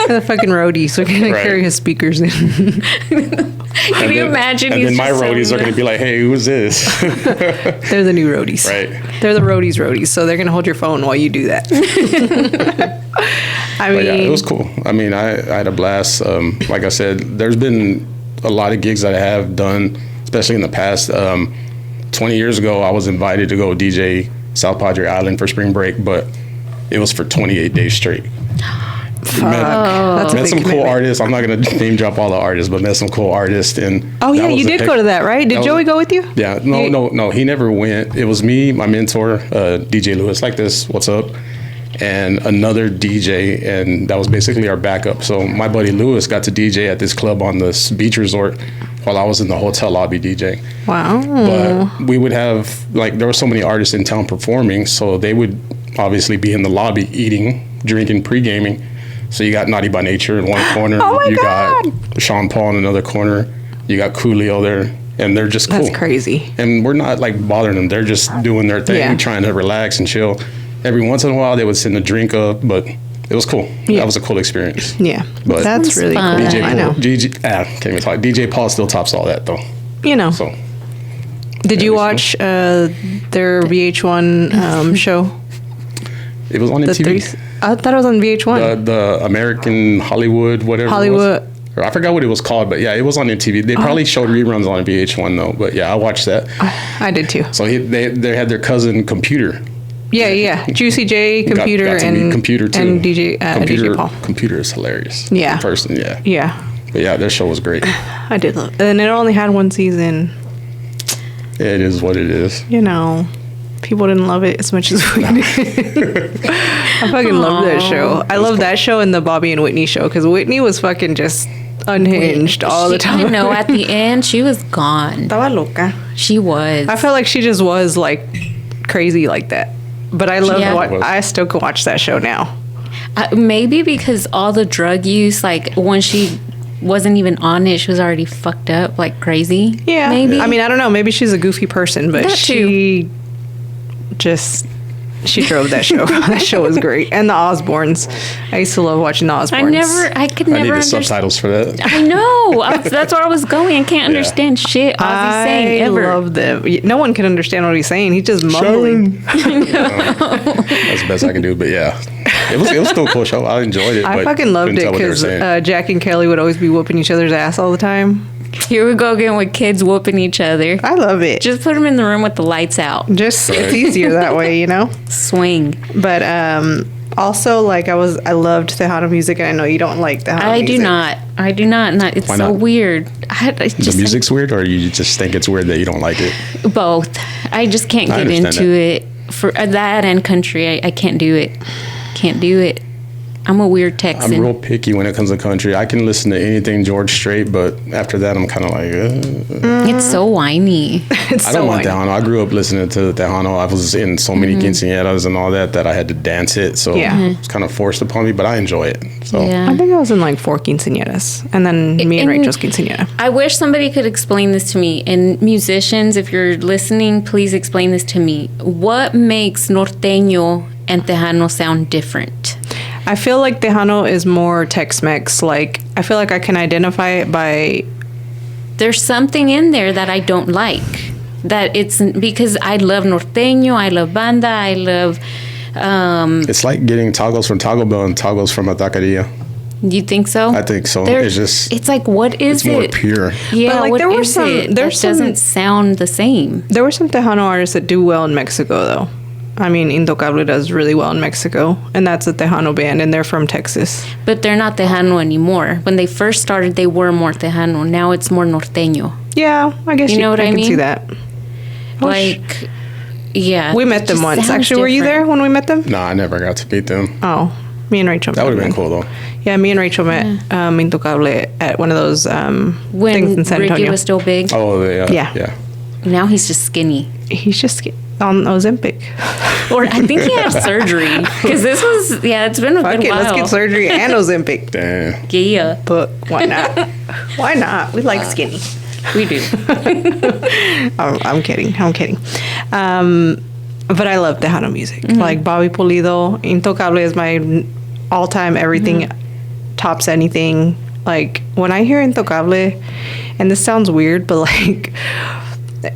The fucking roadies. We're gonna Right. carry his speakers in. Can you imagine? And he's then my just roadies are sitting going to be like, hey, who's this? They're the new roadies. Right. They're the roadies, so they're gonna hold your phone while you do that. I mean, But yeah, it was cool. I mean, I had a blast. Like I said, there's been a lot of gigs that I have done, especially in the past. 20 years ago, I was invited to go DJ South Padre Island for spring break, but it was for 28 days straight. That's a Met big some cool commitment. artists. I'm not going to name drop all the artists, but met some cool artists. And Oh yeah, that was you a did heck- go to that, right? Did that Joey was- go with you? Yeah, no, he never went. It was me, my mentor, DJ Lewis, like this, what's up, and another DJ, and that was basically our backup. So my buddy Lewis got to DJ at this club on this beach resort while I was in the hotel lobby DJing. Wow. But we would have, like, there were so many artists in town performing, so they would obviously be in the lobby eating, drinking, pre-gaming. So you got Naughty by Nature in one corner. Oh my you God. got Sean Paul in another corner. You got Coolio there, and they're just cool. That's crazy. And we're not like bothering them. They're just doing their thing, Yeah. trying to relax and chill. Every once in a while, they would send a drink up, but it was cool. Yeah. That was a cool experience. Yeah, But that's Sounds really fun. cool. DJ I know. Paul, can't even talk. DJ Paul still tops all that though. So, did you we watch their VH1 show? It was on The MTV. three. I thought it was on VH1. The American Hollywood, whatever. Hollywood. It was. Or I forgot what it was called, but yeah, it was on MTV. They probably showed reruns on VH1 though. But yeah, I watched that. I did too. So they had their cousin Computer. Yeah. Juicy J, Computer, got to and meet Computer too. and DJ Computer, DJ Paul. Computer is hilarious. Yeah. In person, yeah. Yeah, But yeah, their show was great. I did love. And it only had one season. It is what it is. People didn't love it as much as we did. I fucking love that show. I love that show and the Bobby and Whitney show because Whitney was fucking just unhinged all the time. No, at the end, she was gone. Estaba loca. She was. I felt like she just was like crazy like that. But I love Yeah. I still can watch that show now. Maybe because all the drug use, like when she wasn't even on it, she was already fucked up, like crazy. Yeah. Maybe. I mean, I don't know. Maybe she's a goofy person, but That she drove that show. That show was great. And the Osbournes. I used to love watching the Osbournes. I could I never need the understand. subtitles for that. I know. That's where I was going. I can't understand shit Ozzy's saying I ever. love them. No one can understand what he's saying. He's just mumbling. That's the best I can do. But yeah, it was still a cool show. I enjoyed it. I but fucking loved couldn't it tell what they were because saying. Jack and Kelly would always be whooping each other's ass all the time. Here we go again with kids whooping each other. I love it. Just put them in the room with the lights out. Just it's easier that way, Swing. But also, like I loved Tejano music, and I know you don't like Tejano I music. do not. I do not. It's Why so not? weird. I The just music's weird, or you just think it's weird that you don't like it? both. I just can't I get understand into it for that and country. I can't do it. Can't do it. I'm a weird Texan. I'm real picky when it comes to country. I can listen to anything George Strait, but after that, I'm kind of like, It's so whiny. It's I so don't want whiny. Tejano. I grew up listening to Tejano. I was in so many quinceañeras and all that I had to dance it. So Yeah. it's kind of forced upon me, but I enjoy it. So Yeah. I think I was in like 4 quinceañeras, and then me and And- Rachel's quinceañera. I wish somebody could explain this to me. And musicians, if you're listening, please explain this to me. What makes norteño and Tejano sound different? I feel like Tejano is more Tex-Mex. Like, I feel like I can identify it by... There's something in there that I don't like. That it's because I love norteño, I love banda, I love. it's like getting tacos from Taco Bell and tacos from a taqueria. You think so? I think so. There- It's just, It's like, what is it's more it? pure. Yeah, But, like, what there were is some- it there's that some- doesn't sound the same. There were some Tejano artists that do well in Mexico, though. I mean, Intocable does really well in Mexico, and that's a Tejano band, and they're from Texas. But they're not Tejano anymore. When they first started, they were more Tejano. Now it's more norteño. Yeah, I guess You know what I can see mean? that. Wish- Like, yeah. we it met them just once. sounds Actually, were you there different. when we met them? No, I never got to meet them. Oh, me and Rachel. That would have met been them. cool, though. Yeah, me and Rachel met Intocable at one of those things When in San Ricky Antonio. was still big. Oh, yeah. Yeah. Yeah. Now he's just skinny. He's just on Ozempic. Or I think he had surgery. Because this was, it's been a good Okay, while. let's get surgery and Ozempic. Damn. Yeah, But why not? Why not? We like skinny. we do. I'm kidding. I'm kidding. But I love Tejano music. Like Bobby Pulido, Intocable is my all-time everything, tops anything. Like when I hear Intocable, and this sounds weird, but like,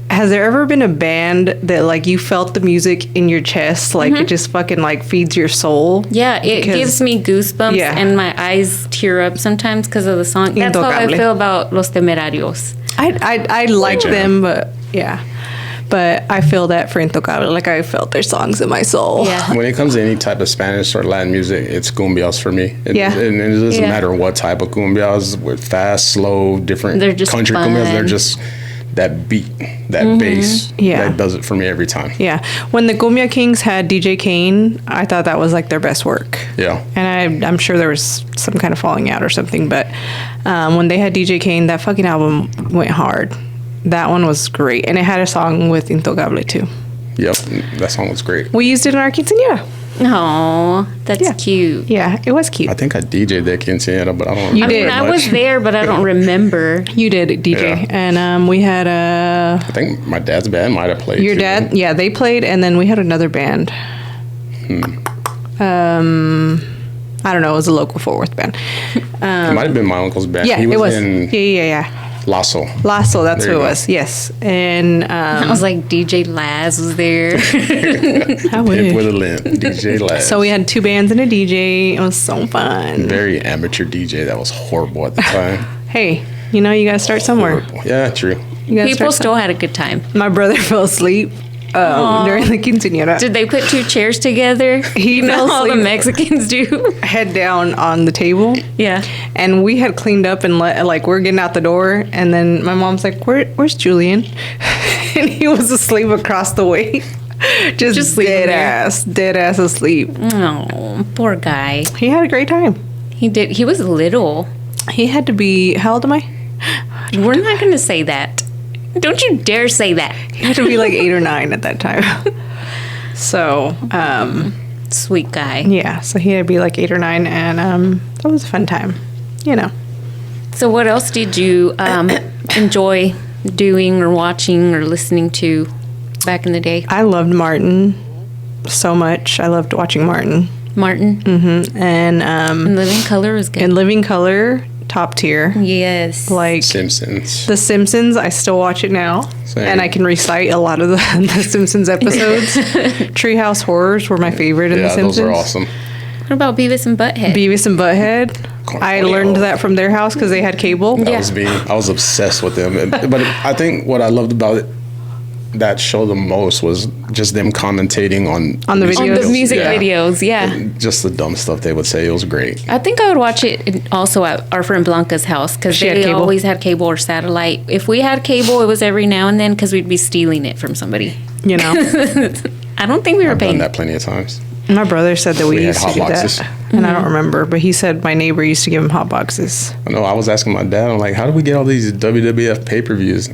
has there ever been a band that like you felt the music in your chest, like it just fucking like feeds your soul? Yeah, it Because- gives me goosebumps Yeah. and my eyes tear up sometimes because of the song. That's how I Intocable. feel about Los Temerarios. I like them, but yeah. But I feel that for Intocable. Like I felt their songs in my soul. Yeah. When it comes to any type of Spanish or Latin music, it's cumbias for me. Yeah. And it doesn't Yeah. matter what type of cumbias, with fast, slow, different They're just country fun. cumbias. They're just that beat, that bass. Yeah. That does it for me every time. Yeah. When the Cumbia Kings had DJ Kane, I thought that was like their best work. Yeah. And I'm sure there was some kind of falling out or something, but when they had DJ Kane, that fucking album went hard. That one was great. And it had a song with Intocable too. Yep. That song was great. We used it in our quinceañera. Oh, that's Yeah. cute. Yeah, it was cute. I think I DJ'd that quinceañera, but I don't You remember did. I much. was there, but I don't remember. You did, DJ. Yeah. And we had I think my dad's band might have played. your too. dad. Yeah, they played, and then we had another band. I don't know. It was a local Fort Worth band. It might have been my uncle's band. Yeah, he was it was. in Yeah. Lasso. Lasso, that's There who you it go. was. Yes. And I was like, DJ Laz was there. I wish. Pimp with a limp. DJ Laz. So we had 2 bands and a DJ. It was so fun. Very amateur DJ. That was horrible at the time. Hey, you know, you got to start somewhere. Horrible. Yeah, true. You gotta People start still had a good time. My brother fell asleep during the quinceañera. Did they put 2 chairs together? He You know fell how the asleep. Mexicans do? Head down on the table. Yeah. And we had cleaned up and like we're getting out the door, and then my mom's like, "Where's Julian?" And he was asleep across the way, just sleeping dead ass asleep. Oh, poor guy. He had a great time. He did. He was little. He had to be, how old am I? We're not going to say that. Don't you dare say that. He had to be like 8 or 9 at that time. So Sweet guy. yeah, so he had to be like 8 or 9, and that was a fun time. You know. So, what else did you enjoy doing or watching or listening to back in the day? I loved Martin so much. I loved watching Martin. Martin And and Living Color was good. in Living Color, top tier. Yes. Like Simpsons. The Simpsons, I still watch it now. Same. And I can recite a lot of the Simpsons episodes. Treehouse Horrors were my favorite in The Yeah, Simpsons. those are awesome. What about Beavis and Butthead? Beavis and Butthead. I learned that from their house because they had cable. That Yeah. was me. I was obsessed with them. But I think what I loved about it, that show the most was just them commentating on On the On the videos. music Yeah. videos, yeah. Just the dumb stuff they would say. It was great. I think I would watch it also at our friend Blanca's house because She had they cable? always had cable or satellite. If we had cable, it was every now and then because we'd be stealing it from somebody. You know? I don't think we were I've done paying. that plenty of times. My brother said that we We had used to hot do boxes. that, and I don't remember. But he said my neighbor used to give him hot boxes. I know. I was asking my dad. I'm like, how do we get all these WWF pay-per-views?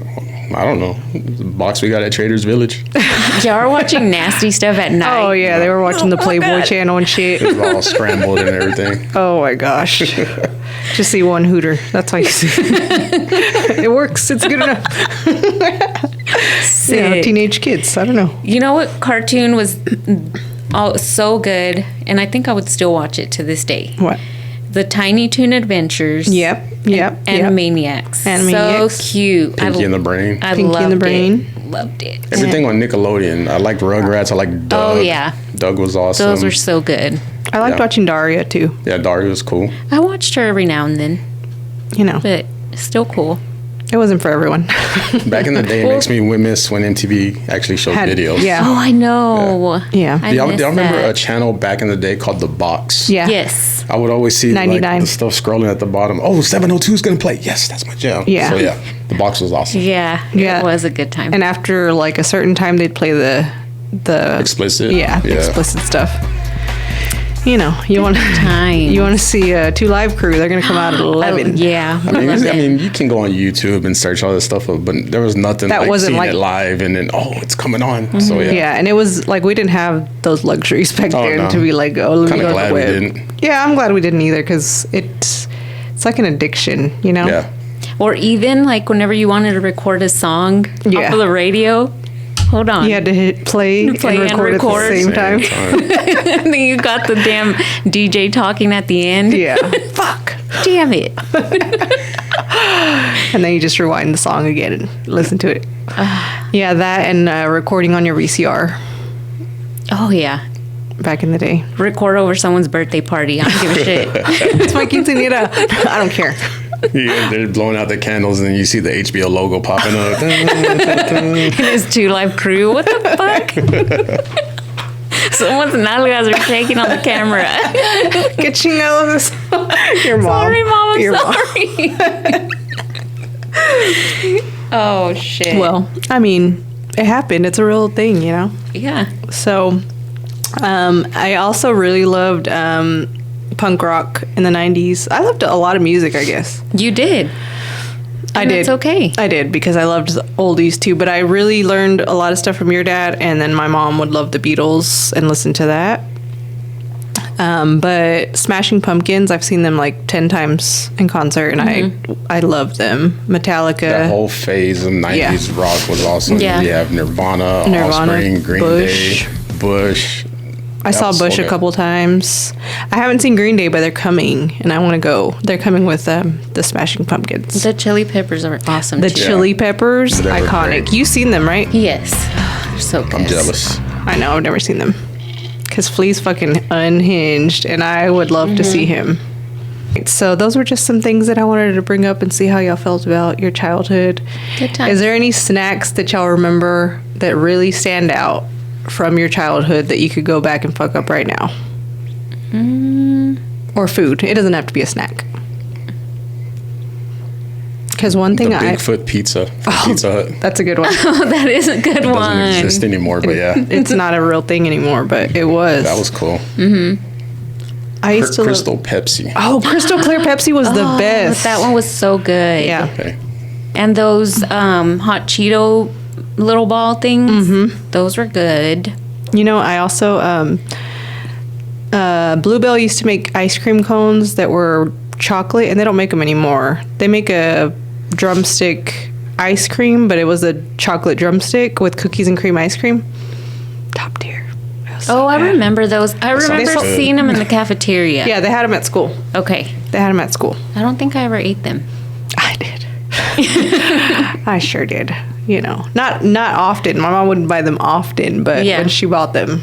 I don't know. The box we got at Trader's Village. Y'all are watching nasty stuff at night. Oh yeah, they were watching the Playboy channel and shit. It was all scrambled and everything. Oh my gosh. Just see one hooter. That's all you see. It works. It's good enough. Sick. Teenage kids. I don't know. You know what cartoon was so good, and I think I would still watch it to this day. What? The Tiny Toon Adventures. Yep. Animaniacs. Animaniacs. So cute. Pinky and the Brain. I Pinky loved and the Brain. it. Loved it. Everything on Nickelodeon. I liked Rugrats. I liked Doug. Oh, yeah. Doug was awesome. Those were so good. I liked Yeah. watching Daria too. Yeah, Daria was cool. I watched her every now and then, You know, but still cool. it wasn't for everyone. Back in the day, it makes me miss when MTV actually showed videos. Yeah. Oh, I know. Yeah. I Do y'all miss remember that. a channel back in the day called The Box? Yeah. Yes. I would always see like 99. the stuff scrolling at the bottom. Oh, 702 is going to play. Yes, that's my jam. Yeah. So, yeah, The Box was awesome. Yeah. Yeah. It was a good time. And after like a certain time, they'd play the Explicit. explicit stuff. You know, you want times. you want to see Two Live Crew? They're gonna come out at 11. Yeah. I mean, you can go on YouTube and search all this stuff up, but there was nothing That like wasn't seeing like- it live and then, oh, it's coming on. So, yeah. Yeah, and it was like we didn't have those luxuries back Oh, then no. to be like, oh, let me Kinda go to glad the we web. didn't. Yeah, I'm glad we didn't either because it's like an addiction, you know. Yeah. Or even like whenever you wanted to record a song Yeah. off of the radio. Hold on. You had to hit play, Play and and record, record. at the same time. And then you got the damn DJ talking at the end. Yeah. Fuck. Damn it. And then you just rewind the song again and listen to it. Yeah, that and recording on your VCR Oh, yeah. back in the day. Record over someone's birthday party. I don't give a shit. It's my quinceañera. I don't care. Yeah, they're blowing out the candles and then you see the HBO logo popping up. And his Two Live Crew. What the fuck? Someone's nalgas are shaking on the camera. Get chingados. Your mom. Sorry, Mom. I'm Your mom. sorry. Oh, shit. Well, I mean, it happened. It's a real thing, you know? yeah. So, I also really loved punk rock in the 90s. I loved a lot of music, I guess. You did. I And did. that's okay. I did because I loved the oldies too, but I really learned a lot of stuff from your dad, and then my mom would love the Beatles and listen to that. But Smashing Pumpkins, I've seen them like 10 times in concert, and I love them. Metallica. That whole phase of 90s rock was awesome. Yeah. You have Nirvana, Nirvana, Offspring, Green Bush. Day, Bush. I saw was Bush so a good. couple times. I haven't seen Green Day, but they're coming, and I want to go. They're coming with the Smashing Pumpkins. The Chili Peppers are awesome. The too. Chili Peppers, They were iconic. great. You've seen them, right? Yes. They're so good. I'm jealous. I know, I've never seen them. Because Flea's fucking unhinged, and I would love to see him. So those were just some things that I wanted to bring up and see how y'all felt about your childhood. Good times. Is there any snacks that y'all remember that really stand out from your childhood that you could go back and fuck up right now? Or food. It doesn't have to be a snack. Because one The thing I... Bigfoot pizza from Pizza Hut. That's a good one. Oh, that is a good Doesn't one. exist anymore, but yeah, It's not a real thing anymore, but it was. that was cool. I used to love- Crystal Pepsi. Oh, Crystal Clear Pepsi was the Oh, best. That one was so good. Yeah. Okay. And those hot Cheeto little ball things, Mm-hmm. those were good. You know, I also Bluebell used to make ice cream cones that were chocolate, and they don't make them anymore. They make a drumstick ice cream, but it was a chocolate drumstick with cookies and cream ice cream. Top tier. It was so Oh, I good. remember those. I remember good. seeing them in the cafeteria. Yeah, they had them at school. Okay. They had them at school. I don't think I ever ate them. I did. I sure did. You know, not often. My mom wouldn't buy them often, but Yeah. when she bought them,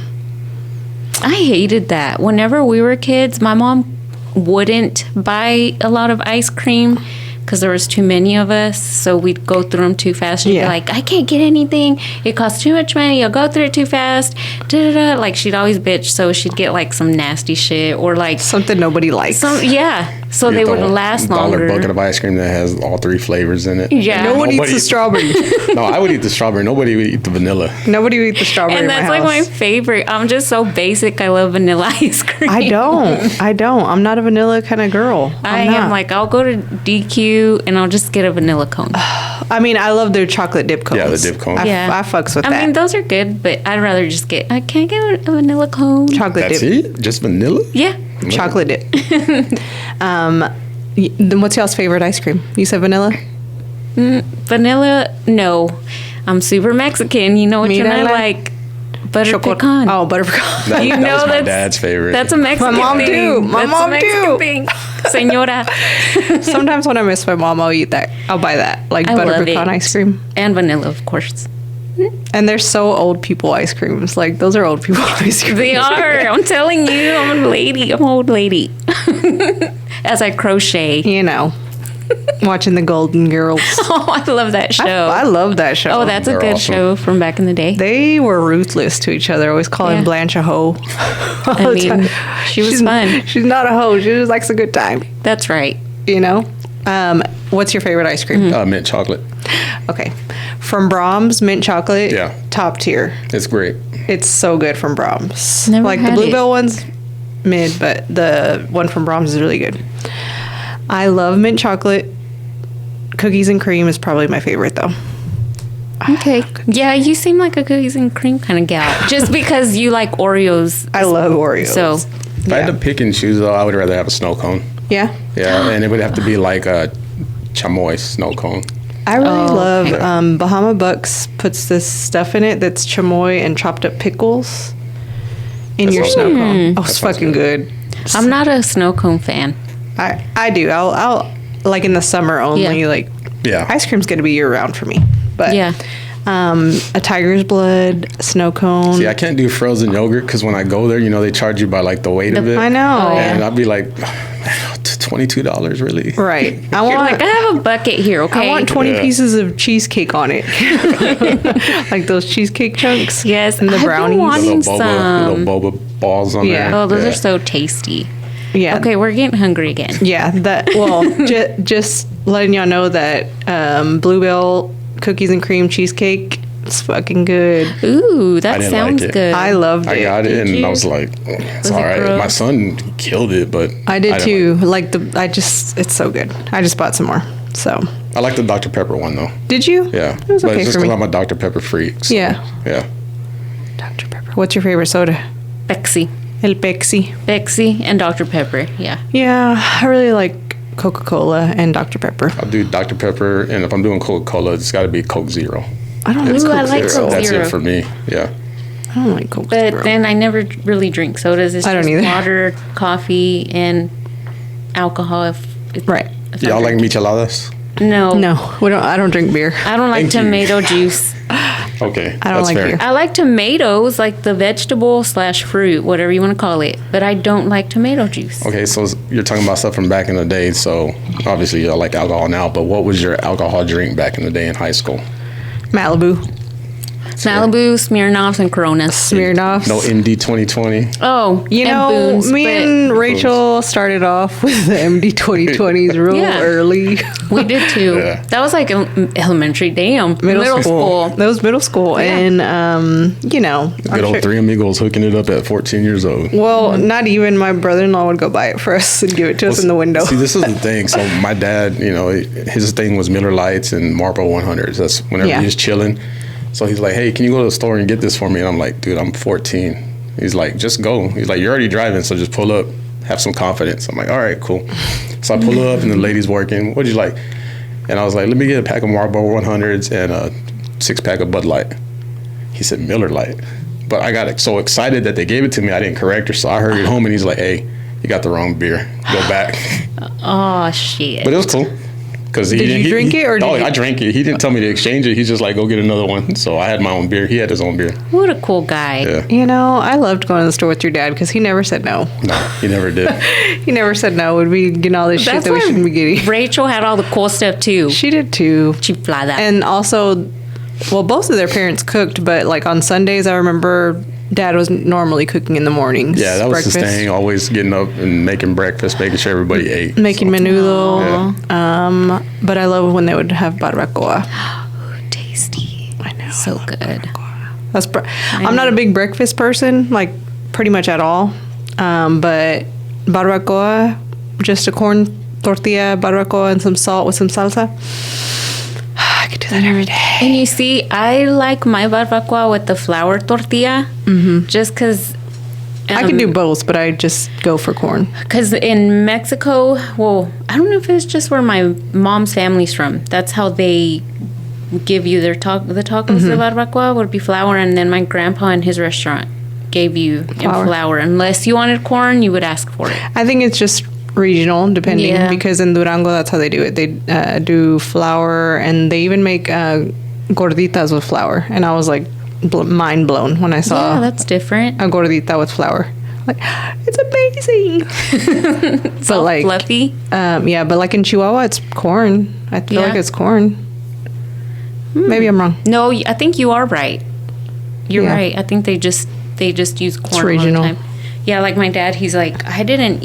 I hated that. Whenever we were kids, my mom wouldn't buy a lot of ice cream because there was too many of us. So we'd go through them too fast. She'd Yeah. be like, I can't get anything. It costs too much money. You'll go through it too fast. Da-da-da. Like she'd always bitch. So she'd get like some nasty shit or like something nobody likes. some, yeah, So You they get would the last $1 longer. bucket of ice cream that has all 3 flavors in it. Yeah. No one eats Nobody- the strawberry. No, I would eat the strawberry. Nobody would eat the vanilla. Nobody would eat the strawberry And in that's my like my house. favorite. I'm just so basic. I love vanilla ice cream. I don't. I'm not a vanilla kind of girl. I I'm not. am like, I'll go to DQ and I'll just get a vanilla cone. I mean, I love their chocolate dip cones. Yeah, the dip cone. I fucks with I that. mean, those are good, but I'd rather just get, I can't get a vanilla cone. chocolate That's dip. it? Just vanilla? Yeah. Chocolate dip. Then what's y'all's favorite ice cream? You said vanilla? Vanilla, no. I'm super Mexican. You know what you're Mira not la- like? Butter Chocolate. pecan. Oh, butter pecan. That, You that know was my that's- dad's favorite. That's a Mexican mom thing. too. My That's mom a Mexican too. thing. Senora. Sometimes when I miss my mom, I'll eat that. I'll buy that. Like I butter love pecan it. ice cream. And vanilla, of course. And they're so old people ice creams. Like those are old people ice creams. They are. I'm telling you, I'm a lady. I'm an old lady. As I crochet. You know, watching the Golden Girls. Oh, I love that show. I love that show. Oh, that's a They're good awesome. show from back in the day. They were ruthless to each other. Always calling Yeah. Blanche a hoe. I mean, she was fun. She's not a hoe. She just likes a good time. That's right. You know. What's your favorite ice cream? Mint chocolate. Okay, from Brahms, mint chocolate. Yeah. Top tier. It's great. It's so good from Brahms. Never like the had Bluebell it. one's mid, but the one from Brahms is really good. I love mint chocolate. Cookies and cream is probably my favorite though. Okay. Yeah, you seem like a cookies and cream kind of gal. Just because you like Oreos. I love Oreos. So, If I had to pick and choose, though, I would rather have a snow cone. yeah, Yeah, and it would have to be like a chamoy snow cone. I really Oh, love okay. Bahama Bucks puts this stuff in it that's chamoy and chopped up pickles in your sounds snow good. cone. Oh, it's sounds fucking good. I'm not a snow cone fan. I do. I'll like in the summer only. Yeah. Like Yeah. ice cream's gonna be year round for me. But Yeah. a tiger's blood, snow cone. See, I can't do frozen yogurt because when I go there, they charge you by like the weight of it. I know. Oh, yeah. And I'd be like, $22, really? Right. I You're want like, I have a bucket here, okay? I want 20 Yeah. pieces of cheesecake on it. Like those cheesecake chunks. Yes, And the I've been brownies. wanting- Little some. boba balls on Yeah. there. Oh, those Yeah. are so tasty. Yeah. Okay, we're getting hungry again. Yeah, that well, just letting y'all know that Bluebell cookies and cream cheesecake is fucking good. Ooh, I that didn't sounds like it. good. I loved I it. got it, Did and you? I was like, it's Was all it right. gross? My son killed it, but I did didn't too. like It's so good. I just bought some more. So, it. I like the Dr. Pepper one, though. did you? Yeah. It was but okay it's just for me. because I'm a Dr. Pepper freak. So, Yeah. Yeah. Dr. Pepper. What's your favorite soda? Pepsi. El Pepsi. Pepsi and Dr. Pepper. Yeah. Yeah, I really like Coca-Cola and Dr. Pepper. I'll do Dr. Pepper, and if I'm doing Coca-Cola, it's got to be Coke Zero. I don't like Ooh, I Coke like Zero. Coke That's Zero. it for me. Yeah. I don't like Coke But Zero. then I never really drink sodas. It's I don't just either. water, coffee, and alcohol. Right. if I Y'all like drink. micheladas? No. No, I don't drink beer. I don't like Thank you. tomato juice. Okay. I don't that's like fair. beer. I like tomatoes, like the vegetable / fruit, whatever you want to call it. But I don't like tomato juice. Okay, so you're talking about stuff from back in the day. So obviously you like alcohol now, but what was your alcohol drink back in the day in high school? Malibu, Malibu, Smirnoffs, and Coronas. Smirnoffs. No MD 2020. Oh, You and know, Boone's, me but and Rachel started off with the MD 2020s real Yeah. early. we did too. Yeah. That was like elementary. Damn, Middle school. That was middle school. Yeah. And, I'm Good old sure- Three Amigos hooking it up at 14 years old. Well, not even my brother-in-law would go buy it for us and give it to us in the window. See, this is the thing. So my dad, his thing was Miller Lights and Marlboro 100s. That's whenever Yeah. he was chilling. So he's like, hey, can you go to the store and get this for me? And I'm like, dude, I'm 14. He's like, just go. He's like, you're already driving, so just pull up. Have some confidence. I'm like, all right, cool. So I pull up and the lady's working. What'd you like? And I was like, let me get a pack of Marlboro 100s and a 6-pack of Bud Light. He said Miller Light. But I got so excited that they gave it to me, I didn't correct her. So I hurried home and he's like, hey, you got the wrong beer. Go back. Oh shit. But it was cool. Cause Did you drink it, or did oh, you- I drank it. He didn't tell me to exchange it. He's just like, go get another one. So I had my own beer. He had his own beer. What a cool guy. Yeah. You know, I loved going to the store with your dad because he never said no. No, he never did. He never said no. Would be getting all this shit That's that we why shouldn't be getting. Rachel had all the cool stuff too. She did too. She fly that. And also, well, both of their parents cooked, but like on Sundays, I remember Dad was normally cooking in the mornings. Yeah, that was his breakfast. thing. Always getting up and making breakfast, making sure everybody ate. Making menudo. Yeah. But I love when they would have barbacoa. Tasty. I know. So good. I'm not a big breakfast person, like pretty much at all. But barbacoa, just a corn tortilla, barbacoa, and some salt with some salsa. I could do that every day. And you see, I like my barbacoa with the flour tortilla, just because. I could do both, but I just go for corn. Because in Mexico, well, I don't know if it's just where my mom's family's from. That's how they give you their the tacos de barbacoa would be flour, and then my grandpa in his restaurant gave you Flour. flour. Unless you wanted corn, you would ask for it. I think it's just regional, depending, Yeah. because in Durango, that's how they do it. They do flour, and they even make gorditas with flour. And I was like mind blown when I saw Yeah, that's different. a gordita with flour. Like, it's amazing. It's but all like, fluffy. yeah, but like in Chihuahua, it's corn. I feel Yeah. like it's corn. Maybe I'm wrong. No, I think you are right. You're Yeah. right. I think they just use corn all the regional. time. Yeah, like my dad, he's like, I didn't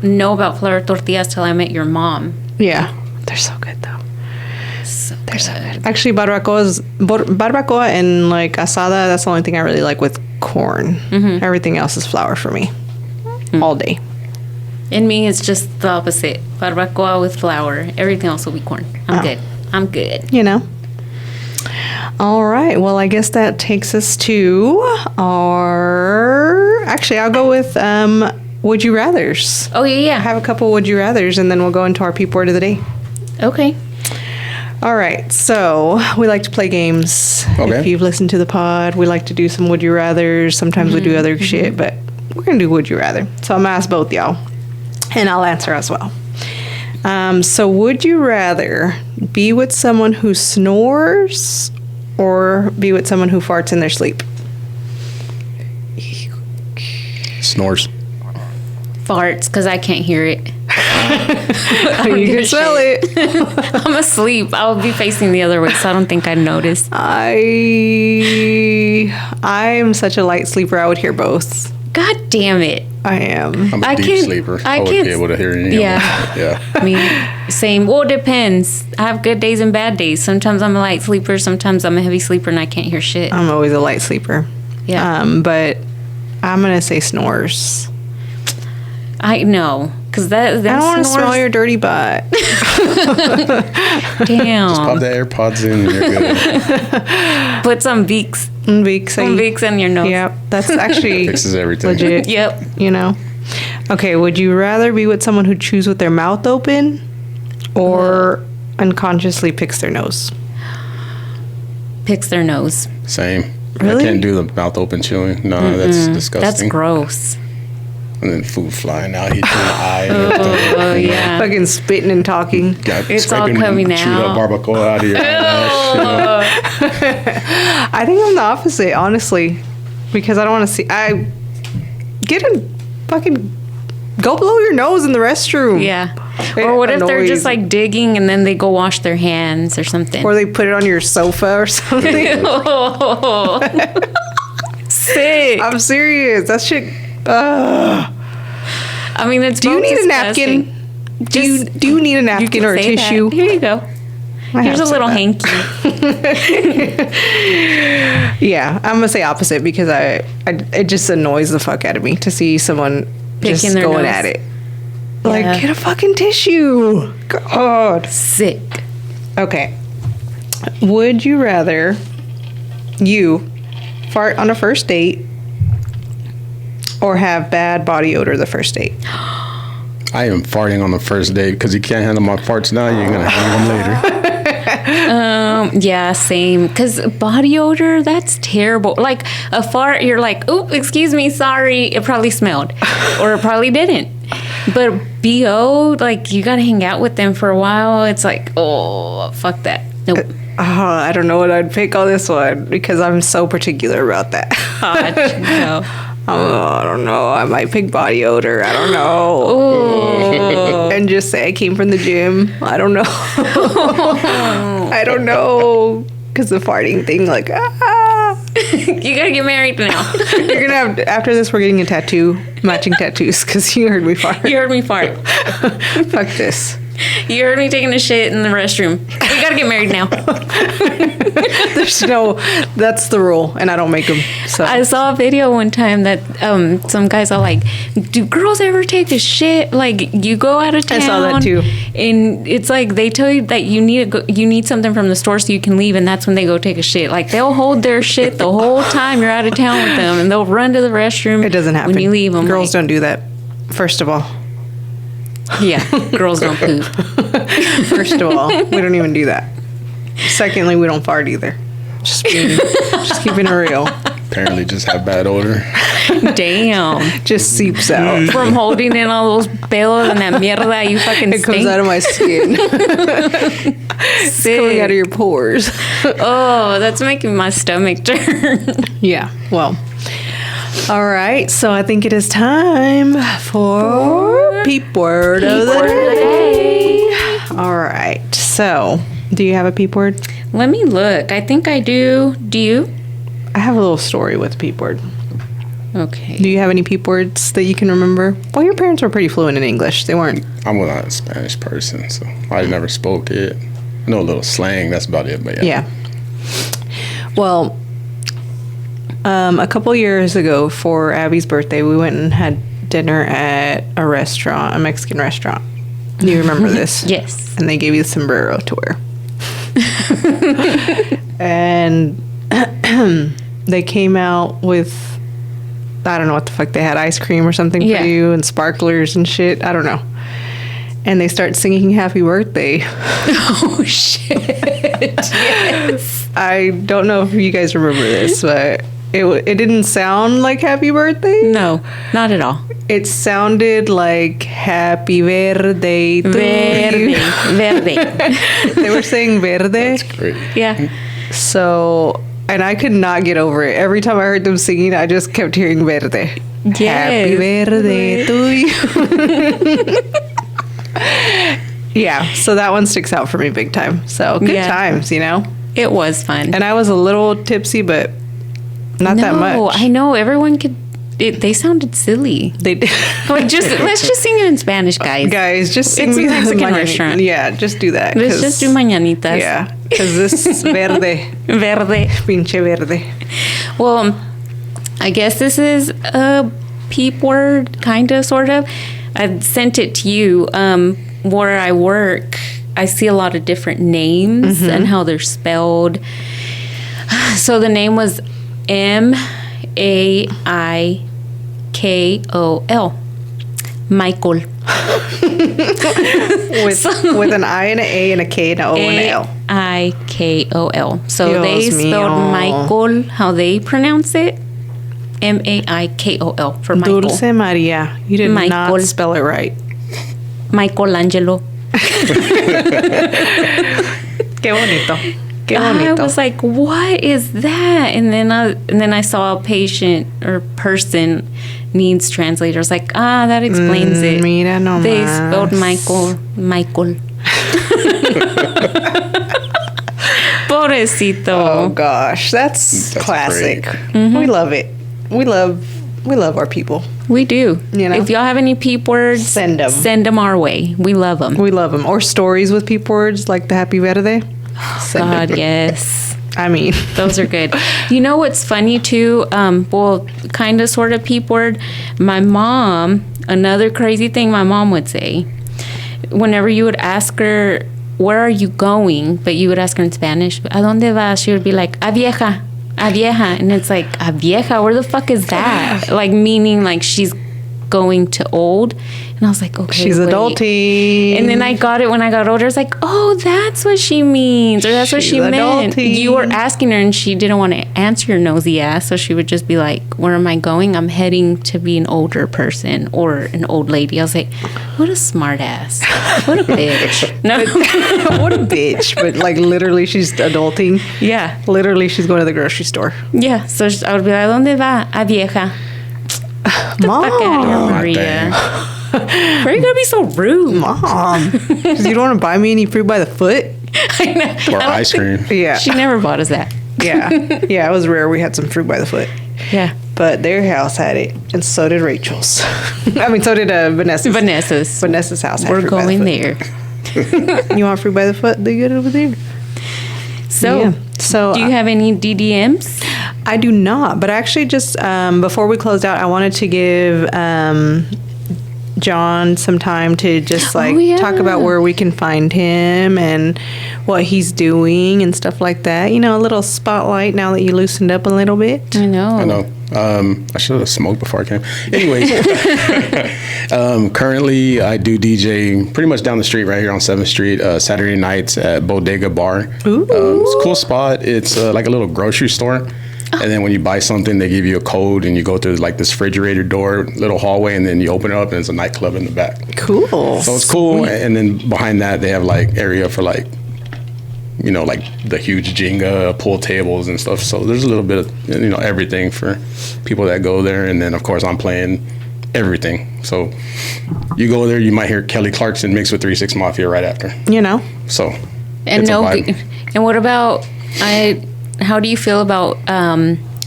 know about flour tortillas till I met your mom. Yeah, they're so good though. So They're so good. Actually, barbacoa and like asada. That's the only thing I really like with corn. Everything else is flour for me, all day. In me, it's just the opposite. Barbacoa with flour. Everything else will be corn. I'm good. I'm good. You know. All right. Well, I guess that takes us to our. Actually, I'll go with would you rather's. Oh, yeah, I have a couple would you rather's, and then we'll go into our peep word of the day. Okay. All right. So we like to play games. Okay. If you've listened to the pod, we like to do some would you rather's. Sometimes we do other shit, but we're gonna do would you rather. So I'm gonna ask both y'all, and I'll answer as well. So would you rather be with someone who snores or be with someone who farts in their sleep? Snores. Farts, because I can't hear it. You can smell it. I'm asleep. I'll be facing the other way, so I don't think I'd notice. I am such a light sleeper. I would hear both. God damn it. I am. I'm a I deep can't- sleeper. I I would can't- be able to hear any Yeah. of them. Yeah. I mean, same. Well, it depends. I have good days and bad days. Sometimes I'm a light sleeper. Sometimes I'm a heavy sleeper and I can't hear shit. I'm always a light sleeper. Yeah. But I'm gonna say snores. I know. Because that I don't want to smell your dirty butt. Damn. Pop the AirPods in and you're good. Put some Vicks. Vicks. Some Vicks in your nose. Yep. That's actually Fixes everything. legit. Yep. You know. Okay. Would you rather be with someone who chews with their mouth open, or unconsciously picks their nose? Picks their nose. Same. Really? I can't do the mouth open chewing. No, that's That's disgusting. gross. And then food flying out, hitting the eye and everything. Oh, yeah. Fucking spitting and talking. Got It's all scraping coming chewed out. up barbacoa out of your eyelash. You know? I think I'm the opposite, honestly, because I don't want to see. I get a fucking go blow your nose in the restroom. Yeah. It Or what if they're annoys just like digging and then they go wash their hands or something? Or they put it on your sofa or something. Oh. Sick. I'm serious. That shit. I mean, it's Do you both need a disgusting. napkin? Do you need a You napkin can or a say that. tissue? Here you go. I Here's have a little said hanky. that. Yeah, I'm gonna say opposite because it just annoys the fuck out of me to see someone Picking just their going nose. at it. Like, Yeah. get a fucking tissue. God. Sick. Okay. Would you rather you fart on a first date or have bad body odor the first date? I am farting on the first date because you can't handle my farts now. You're going to handle them later. Yeah, same. Because body odor, that's terrible. Like a fart, you're like, oh, excuse me, sorry. It probably smelled. Or it probably didn't. But BO, like you got to hang out with them for a while. It's like, oh, fuck that. Nope. I don't know what I'd pick on this one because I'm so particular about that. God, no. I don't know. I might pick body odor. I don't know. And just say I came from the gym. I don't know. I don't know. Because the farting thing, like, You gotta get married now. You're gonna have after this. We're getting a tattoo, matching tattoos, because you heard me fart. You heard me fart. Fuck this. You heard me taking a shit in the restroom. We gotta get married now. There's no. That's the rule, and I don't make them. So I saw a video one time that some guys are like, "Do girls ever take a shit? Like you go out of town." I saw that too. And it's like they tell you that you need something from the store so you can leave, and that's when they go take a shit. Like they'll hold their shit the whole time you're out of town with them, and they'll run to the restroom. it doesn't happen when you leave them. Girls don't do that. First of all. Yeah, girls don't poop. First of all, we don't even do that. Secondly, we don't fart either. Just keeping it real. Apparently, just have bad odor. Damn. Just seeps out. From holding in all those pelos and that mierda, you fucking It comes out of my skin. It's coming out of your pores. Oh, that's making my stomach turn. Yeah. Well. All right. So I think it is time for Peep Word of the Day. All right. So, do you have a peep word? Let me look. I think I do. Do you? I have a little story with peep word. Okay. Do you have any peep words that you can remember? Well, your parents were pretty fluent in English. They weren't. I'm not a Spanish person, so I never spoke it. I know a little slang. That's about it. But Yeah. Well, a couple years ago for Abby's birthday, we went and had dinner at a restaurant, a Mexican restaurant. Do you remember this? Yes. And they gave you the sombrero to wear. And they came out with, I don't know what the fuck they had, ice cream or something Yeah. for you and sparklers and shit. I don't know. And they start singing happy birthday. Oh, shit. Yes. I don't know if you guys remember this, but it didn't sound like happy birthday. No, not at all. It sounded like happy verde to Verde. you. Verde. They were saying verde. great. Yeah. So, and I could not get over it. Every time I heard them singing, I just kept hearing verde. Happy verde to you. Yeah, so that one sticks out for me big time. So, good Yeah. times, you know? It was fun. And I was a little tipsy, but not that much. No, I know. Everyone could. They sounded silly. They did. Like, let's just sing it in Spanish, guys. Guys, just sing It's a me the Mexican mañanita. restaurant. Yeah, just do that. Let's 'cause- just do mañanitas. Yeah, because this is verde. Verde. Pinche verde. Well, I guess this is a peep word, kind of, sort of. I sent it to you. Where I work, I see a lot of different names and how they're spelled. So the name was Maikol. Michael. With an I and an A and a K and an O and an L. Maikol. So Dios they spelled mío. Michael, how they pronounce it. Maikol for Michael. Dulce Maria. You did Michael. not spell it right. Michelangelo. Qué bonito. Qué I bonito. was like, what is that? And then I saw a patient or person needs translators. Like, that explains it. Mira nomás. They spelled Michael. Pobrecito. Oh gosh, that's classic. great. We love it. We love our people. We do. You know? If y'all have any peep words, Send 'em. Send them our way. We love them. We love them. Or stories with peep words like the Happy Verde. Send 'em. God, yes. I mean, Those are good. You know what's funny too? Well, kind of sort of peep word. My mom, another crazy thing my mom would say, whenever you would ask her, where are you going? But you would ask her in Spanish, ¿a dónde vas? She would be like, a vieja. A vieja. And it's like, a vieja? Where the fuck is that? Like, meaning like she's going to old. And I was like, okay, she's wait. adulting. And then I got it when I got older. It's like, oh, that's what she means, or that's what She's she meant. adulting. You were asking her, and she didn't want to answer your nosy ass, so she would just be like, "Where am I going? I'm heading to be an older person or an old lady." I was like, "What a smart ass! What a bitch!" No, What a bitch. But like literally she's adulting. yeah, Literally she's going to the grocery store. yeah. So I would be like, "¿Dónde va? A vieja." Mom. Fuck out of here, Maria. dang. Why are you gonna be so rude? Mom. 'Cause you don't want to buy me any fruit by the foot? I know. Or ice cream. Yeah. She never bought us that. Yeah. Yeah, it was rare we had some fruit by the foot. Yeah. But their house had it, and so did Rachel's. I mean, so did Vanessa's. Vanessa's house had We're fruit by the going foot. there. You want fruit by the foot? They get over there. So, Yeah. So do you have any DDMs? I do not, but actually, just before we closed out, I wanted to give John some time to just like yeah. talk about where we can find him and what he's doing and stuff like that. You know, a little spotlight now that you loosened up a little bit. I know. I know. I should have smoked before I came. Anyways, currently I do DJ pretty much down the street right here on 7th Street, Saturday nights at Bodega Bar. Ooh. It's a cool spot. It's like a little grocery store. And then when you buy something, they give you a code and you go through like this refrigerator door, little hallway, and then you open it up and it's a nightclub in the back. Cool. So it's cool. And then behind that, they have like area for like, you know, like the huge Jenga pool tables and stuff. So there's a little bit of, you know, everything for people that go there. And then of course I'm playing everything. So you go there, you might hear Kelly Clarkson mixed with 3 6 Mafia right after. You know. So And it's a no, vibe. and what about how do you feel about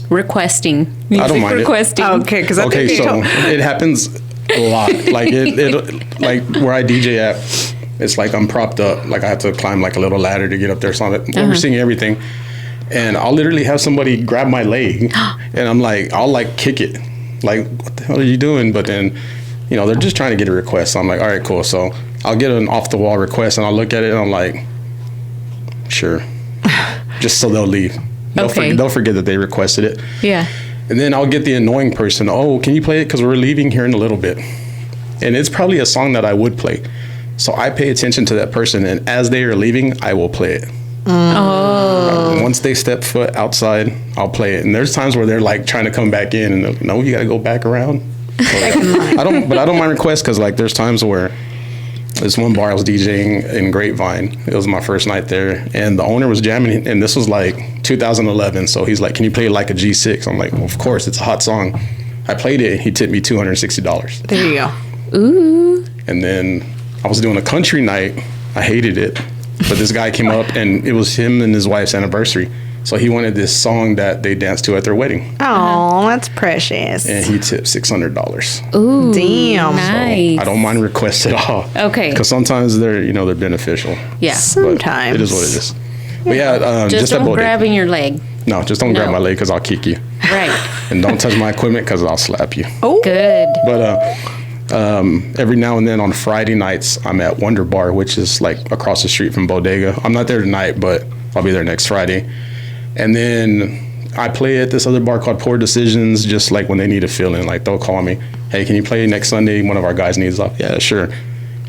requesting? I don't mind it. requesting. Okay, because I Okay, think so it happens a lot. Like it like where I DJ at, it's like I'm propped up. Like I have to climb like a little ladder to get up there. So I'm overseeing everything, and I'll literally have somebody grab my leg, and I'm like, I'll like kick it, like what the hell are you doing? But then, you know, they're just trying to get a request. So I'm like, all right, cool. So I'll get an off the wall request, and I'll look at it, and I'm like, sure, just so they'll leave. They'll forget that they requested it. Yeah. And then I'll get the annoying person, oh, can you play it? Because we're leaving here in a little bit. And it's probably a song that I would play. So I pay attention to that person. And as they are leaving, I will play it. Oh. Once they step foot outside, I'll play it. And there's times where they're like trying to come back in. And they're like, no, you got to go back around. So, I don't mind requests because like there's times where this one bar I was DJing in Grapevine. It was my first night there, and the owner was jamming, and this was like 2011. So he's like, "Can you play like a G6?" I'm like, "Well, of course, it's a hot song." I played it. He tipped me $260. There you go. Ooh. And then I was doing a country night. I hated it, but this guy came up, and it was him and his wife's anniversary. So he wanted this song that they danced to at their wedding, Oh, that's precious. and he tipped $600. Ooh. Damn. Nice. I don't mind requests at all. Okay. Because sometimes they're beneficial. Yeah. But Sometimes. it is what it is. But yeah, Just at don't Bodega. grab in your leg. No, just don't grab No. my leg because I'll kick you. Right. And don't touch my equipment because I'll slap you. Oh, Good. But every now and then on Friday nights, I'm at Wonder Bar, which is like across the street from Bodega. I'm not there tonight, but I'll be there next Friday. And then I play at this other bar called Poor Decisions, just like when they need a fill-in. Like they'll call me, hey, can you play next Sunday? One of our guys needs off. Yeah, sure.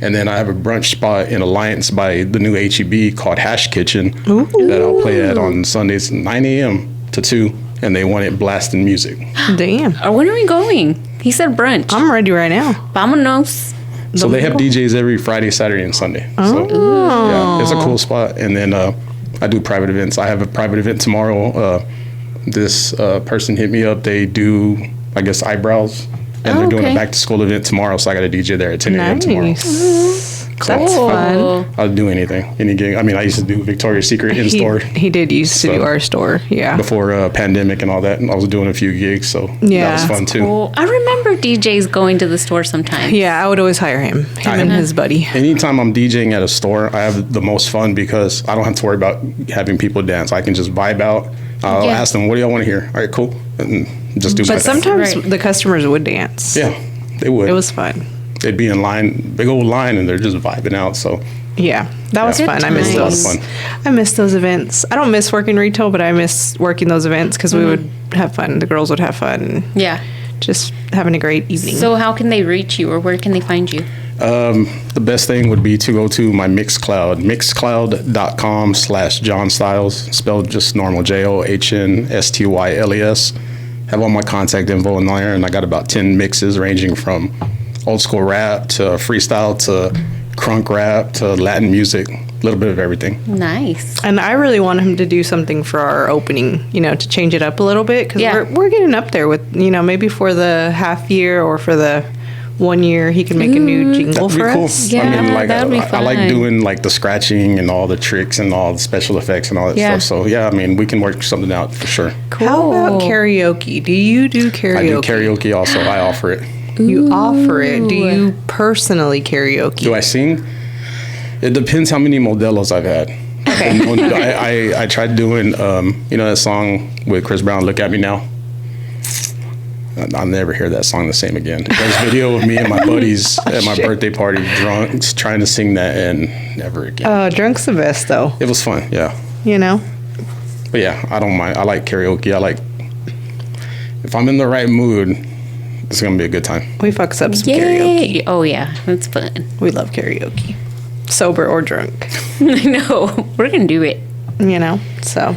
And then I have a brunch spot in Alliance by the new HEB called Hash Kitchen that I'll play at on Sundays, 9 a.m. to 2. And they want it blasting music. damn. When are we going? He said brunch. I'm ready right now. Vámonos. So they have DJs every Friday, Saturday, and Sunday. So yeah, it's a cool spot. And then I do private events. I have a private event tomorrow. This person hit me up. They do, I guess, eyebrows. And they're doing a okay. back to school event tomorrow. So I got a DJ there at 10 a.m. tomorrow. Nice. That's fun. I'll do anything, any gig. I mean, I used to do Victoria's Secret in store He did used to do our store. Yeah. before pandemic and all that. And I was doing a few gigs, so Yeah. that was fun too. Well, I remember DJs going to the store sometimes. Yeah, I would always hire him. Him and his buddy. Anytime I'm DJing at a store, I have the most fun because I don't have to worry about having people dance. I can just vibe out. I'll Yeah. ask them, what do y'all want to hear? All right, cool. And just do my But thing. sometimes Right. the customers would dance. Yeah, they would. It was fun. They'd be in line, big old line, and they're just vibing out. So Yeah, that was Yeah. fun. I Good miss it was a lot of those. fun. I miss those events. I don't miss working retail, but I miss working those events because we would have fun. The girls would have fun. And Yeah. just having a great evening. So how can they reach you, or where can they find you? the best thing would be to go to my Mixcloud, mixcloud.com/John Styles, spelled just normal, JOHNSTYLES. Have all my contact info in there, and I got about 10 mixes ranging from old school rap to freestyle to crunk rap to Latin music, a little bit of everything. Nice. And I really want him to do something for our opening, to change it up a little bit because Yeah. we're getting up there with, maybe for the half year or for the one year he can make a new jingle That'd be for cool. us. Yeah, I mean, like that'd be I like fun. doing like the scratching and all the tricks and all the special effects and all that Yeah. stuff. So yeah, I mean, we can work something out for sure. How about Cool. karaoke? Do you do karaoke? I do karaoke also. I offer it. You offer it. Do Ooh. you personally karaoke? Do I sing? It depends how many Modelos I've had. Okay. I tried doing, you know, that song with Chris Brown, "Look at Me Now." I'll never hear that song the same again. There's a video of me and my buddies at my birthday party, drunk, trying to sing that, and never again. Drunk's the best, though. It was fun, yeah. You know? But yeah, I don't mind. I like karaoke. I like, if I'm in the right mood, it's gonna be a good time. We fucks up some karaoke. Yay! Oh yeah, that's fun. We love karaoke. Sober or drunk. I know. We're gonna do it. You know? So.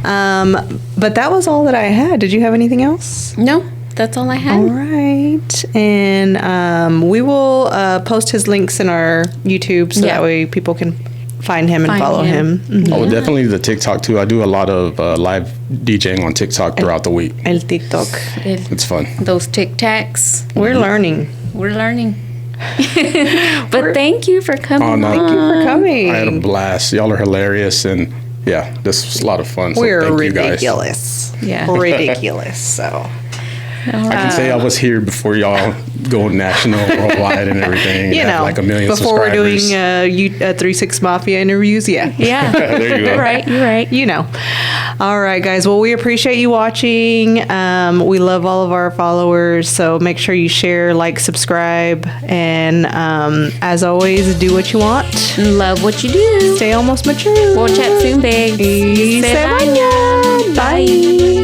But that was all that I had. Did you have anything else? No, that's all I had. All right. And we will post his links in our YouTube so Yeah. that way people can find him and Find follow him. him. Mhm. Oh, definitely the TikTok too. I do a lot of live DJing on TikTok throughout the week. El TikTok. It's fun. Those Tic Tacs, We're learning. we're learning. But thank you for coming. Oh, no. on. Thank you for coming. I had a blast. Y'all are hilarious, and yeah, this was a lot of fun. So We're thank you guys. ridiculous. Yeah. Ridiculous. So. I can say I was here before y'all go national, worldwide, and everything. You and have know, like a million before we're doing subscribers. 3-6 Mafia interviews, yeah. Yeah. There you go. You're right. You're right. You know. All right, guys. Well, we appreciate you watching. We love all of our followers. So make sure you share, like, subscribe. And as always, do what you want. Love what you do. Stay almost mature. We'll chat soon, babe. Y Say se bye. bañan. Bye.